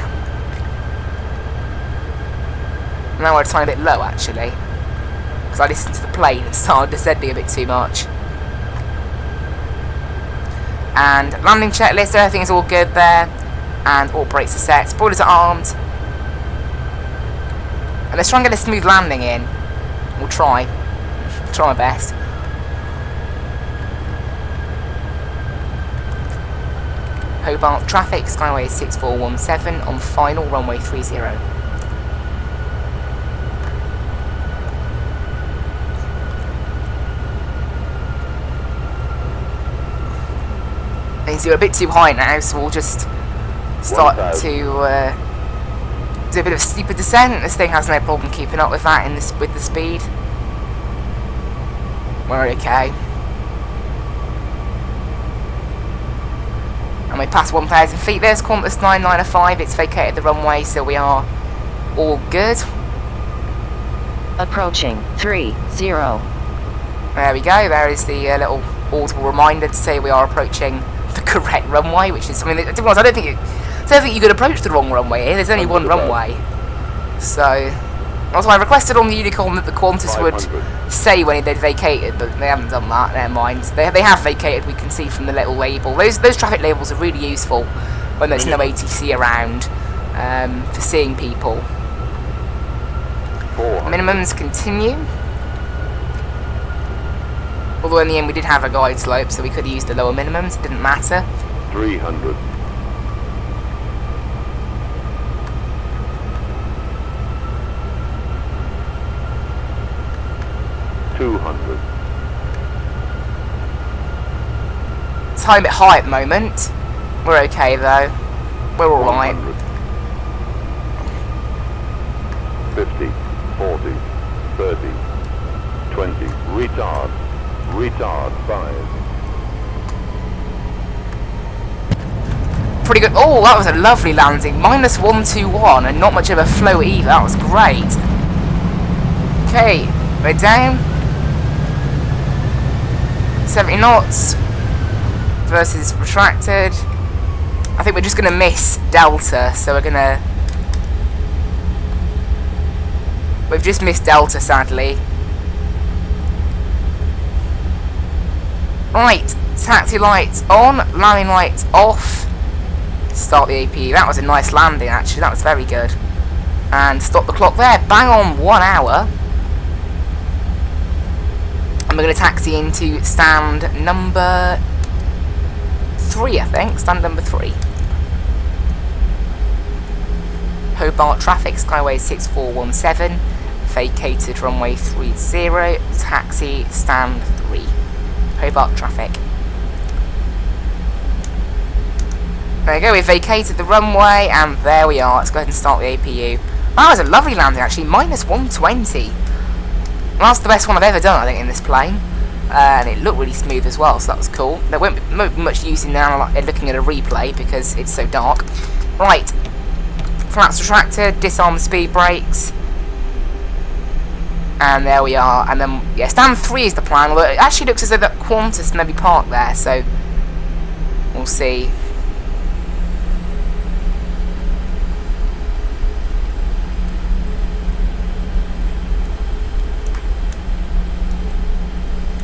A: now we're a tiny bit low, actually, because I listened to the plane and started descending a bit too much. And landing checklist, everything is all good there, and all brakes are set, spoilers are armed, and let's try and get a smooth landing in. We'll try my best. Hobart traffic, Skyway 6417 on final, runway 30. So you're a bit too high now, so we'll just start to do a bit of steeper descent. This thing has no problem keeping up with that with the speed. We're okay. And we passed 1,000 feet. There's Qantas 995. It's vacated the runway, so we are all good.
E: Approaching 30.
A: There we go. There is the little audible reminder to say we are approaching the correct runway, which is, I mean, to be honest, I don't think you could approach the wrong runway here. There's only one runway. So, also I requested on the Unicorn that the Qantas would say when they'd vacated, but they haven't done that. Never mind. They have vacated. We can see from the little label. Those traffic labels are really useful when there's no ATC around for seeing people. Minimums continue. Although in the end we did have a guide slope, so we could have used the lower minimums. It didn't matter.
I: 300. 200.
A: It's high a bit high at the moment. We're okay though. We're alright.
I: 50, 40, 30, 20, retard, 5.
A: Pretty good. Oh, that was a lovely landing. -121 and not much of a flow either. That was great. Okay, we're down. 70 knots versus retracted. I think we're just going to miss Delta, so we've just missed Delta, sadly. Right, taxi lights on, landing lights off. Start the APU. That was a nice landing, actually. That was very good. And stop the clock there. Bang on 1 hour. And we're going to taxi into stand number 3, I think. Stand number 3. Hobart traffic, Skyway 6417. Vacated runway 30. Taxi stand 3. Hobart traffic. There we go, we vacated the runway, and there we are. Let's go ahead and start the APU. That was a lovely landing, actually. -120. That's the best one I've ever done, I think, in this plane. And it looked really smooth as well, so that was cool. There won't be much use in now looking at a replay because it's so dark. Right. Flaps retracted, disarm the speed brakes. And there we are. And then, yeah, stand 3 is the plan. Although it actually looks as though that Qantas may be parked there, so we'll see.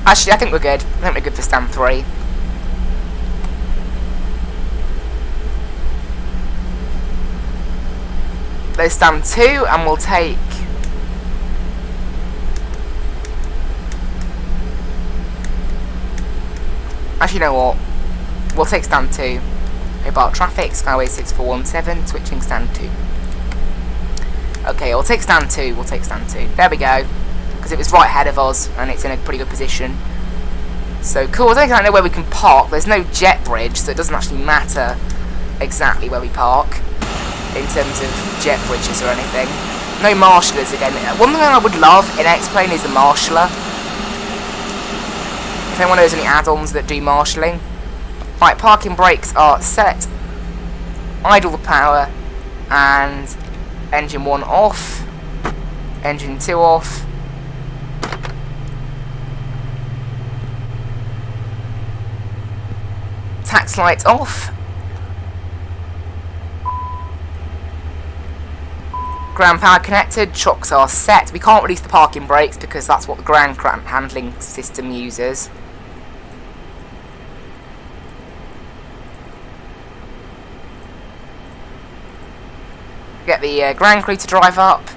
A: Actually, I think we're good. I think we're good for stand 3. There's stand 2, and we'll take... Actually, you know what? We'll take stand 2. Hobart traffic, Skyway 6417, switching stand 2. Okay, we'll take stand 2. We'll take stand 2. There we go. Because it was right ahead of us, and it's in a pretty good position. So cool. I don't exactly know where we can park. There's no jet bridge, so it doesn't actually matter exactly where we park in terms of jet bridges or anything. No marshallers again. One thing I would love in X-Plane is a marshaller. If anyone knows any add-ons that do marshalling. Right, parking brakes are set. Idle the power, and engine 1 off. Engine 2 off. Tax lights off. Ground power connected. Chocks are set. We can't release the parking brakes because that's what the ground handling system uses. Get the ground crew to drive up.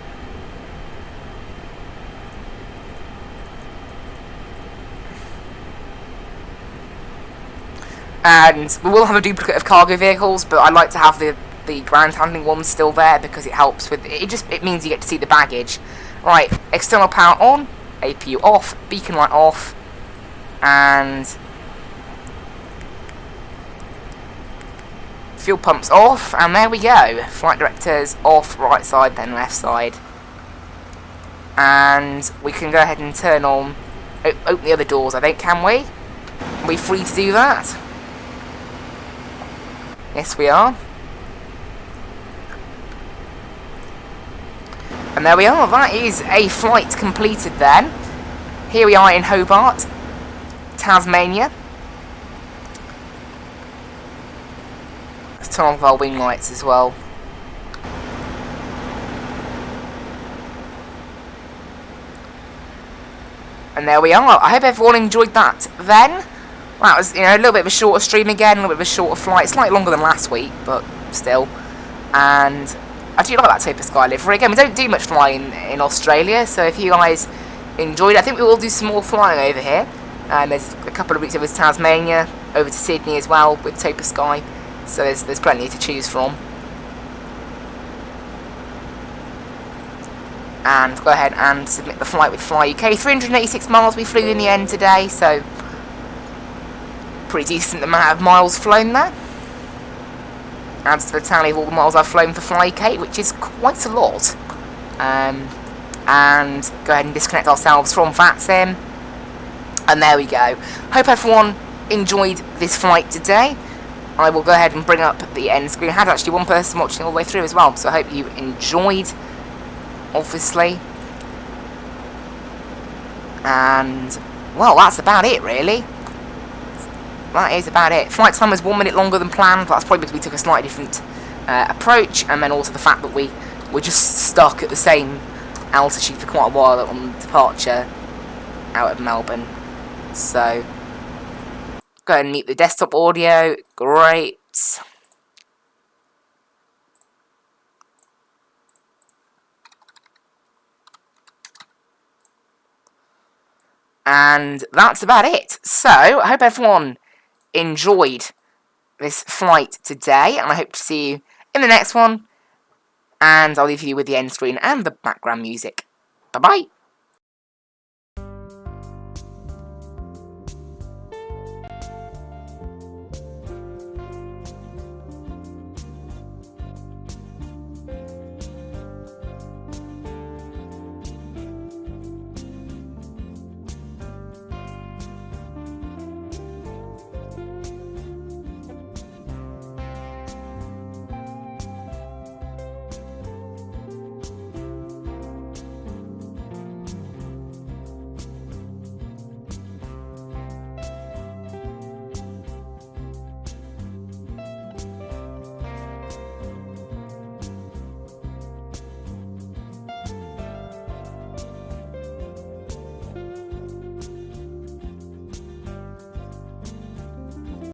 A: And we will have a duplicate of cargo vehicles, but I like to have the ground handling ones still there because it helps with it means you get to see the baggage. Right, external power on, APU off, beacon light off, and fuel pumps off, and there we go. Flight directors off, right side, then left side. And we can go ahead and turn on, open the other doors, I think, can we? Are we free to do that? Yes, we are. And there we are. That is a flight completed then. Here we are in Hobart, Tasmania. Let's turn off our wing lights as well. And there we are. I hope everyone enjoyed that then. That was, a little bit of a shorter stream again, a little bit of a shorter flight. Slightly longer than last week, but still. And I do like that Topa Sky livery. Again, we don't do much flying in Australia, so if you guys enjoyed it, I think we will do some more flying over here. And there's a couple of weeks over to Tasmania, over to Sydney as well with Topa Sky. So there's plenty to choose from. And go ahead and submit the flight with Fly UK. 386 miles we flew in the end today, so pretty decent amount of miles flown there. Adds to the tally of all the miles I've flown for Fly UK, which is quite a lot. And go ahead and disconnect ourselves from Vatsim. And there we go. Hope everyone enjoyed this flight today. I will go ahead and bring up the end screen. I had actually one person watching all the way through as well, so I hope you enjoyed, obviously. And, well, that's about it, really. That is about it. Flight time was 1 minute longer than planned. That's probably because we took a slightly different approach, and then also the fact that we were just stuck at the same altitude for quite a while on departure out of Melbourne. So, go ahead and mute the desktop audio. Great. And that's about it. So, I hope everyone enjoyed this flight today, and I hope to see you in the next one. And I'll leave you with the end screen and the background music. Bye-bye.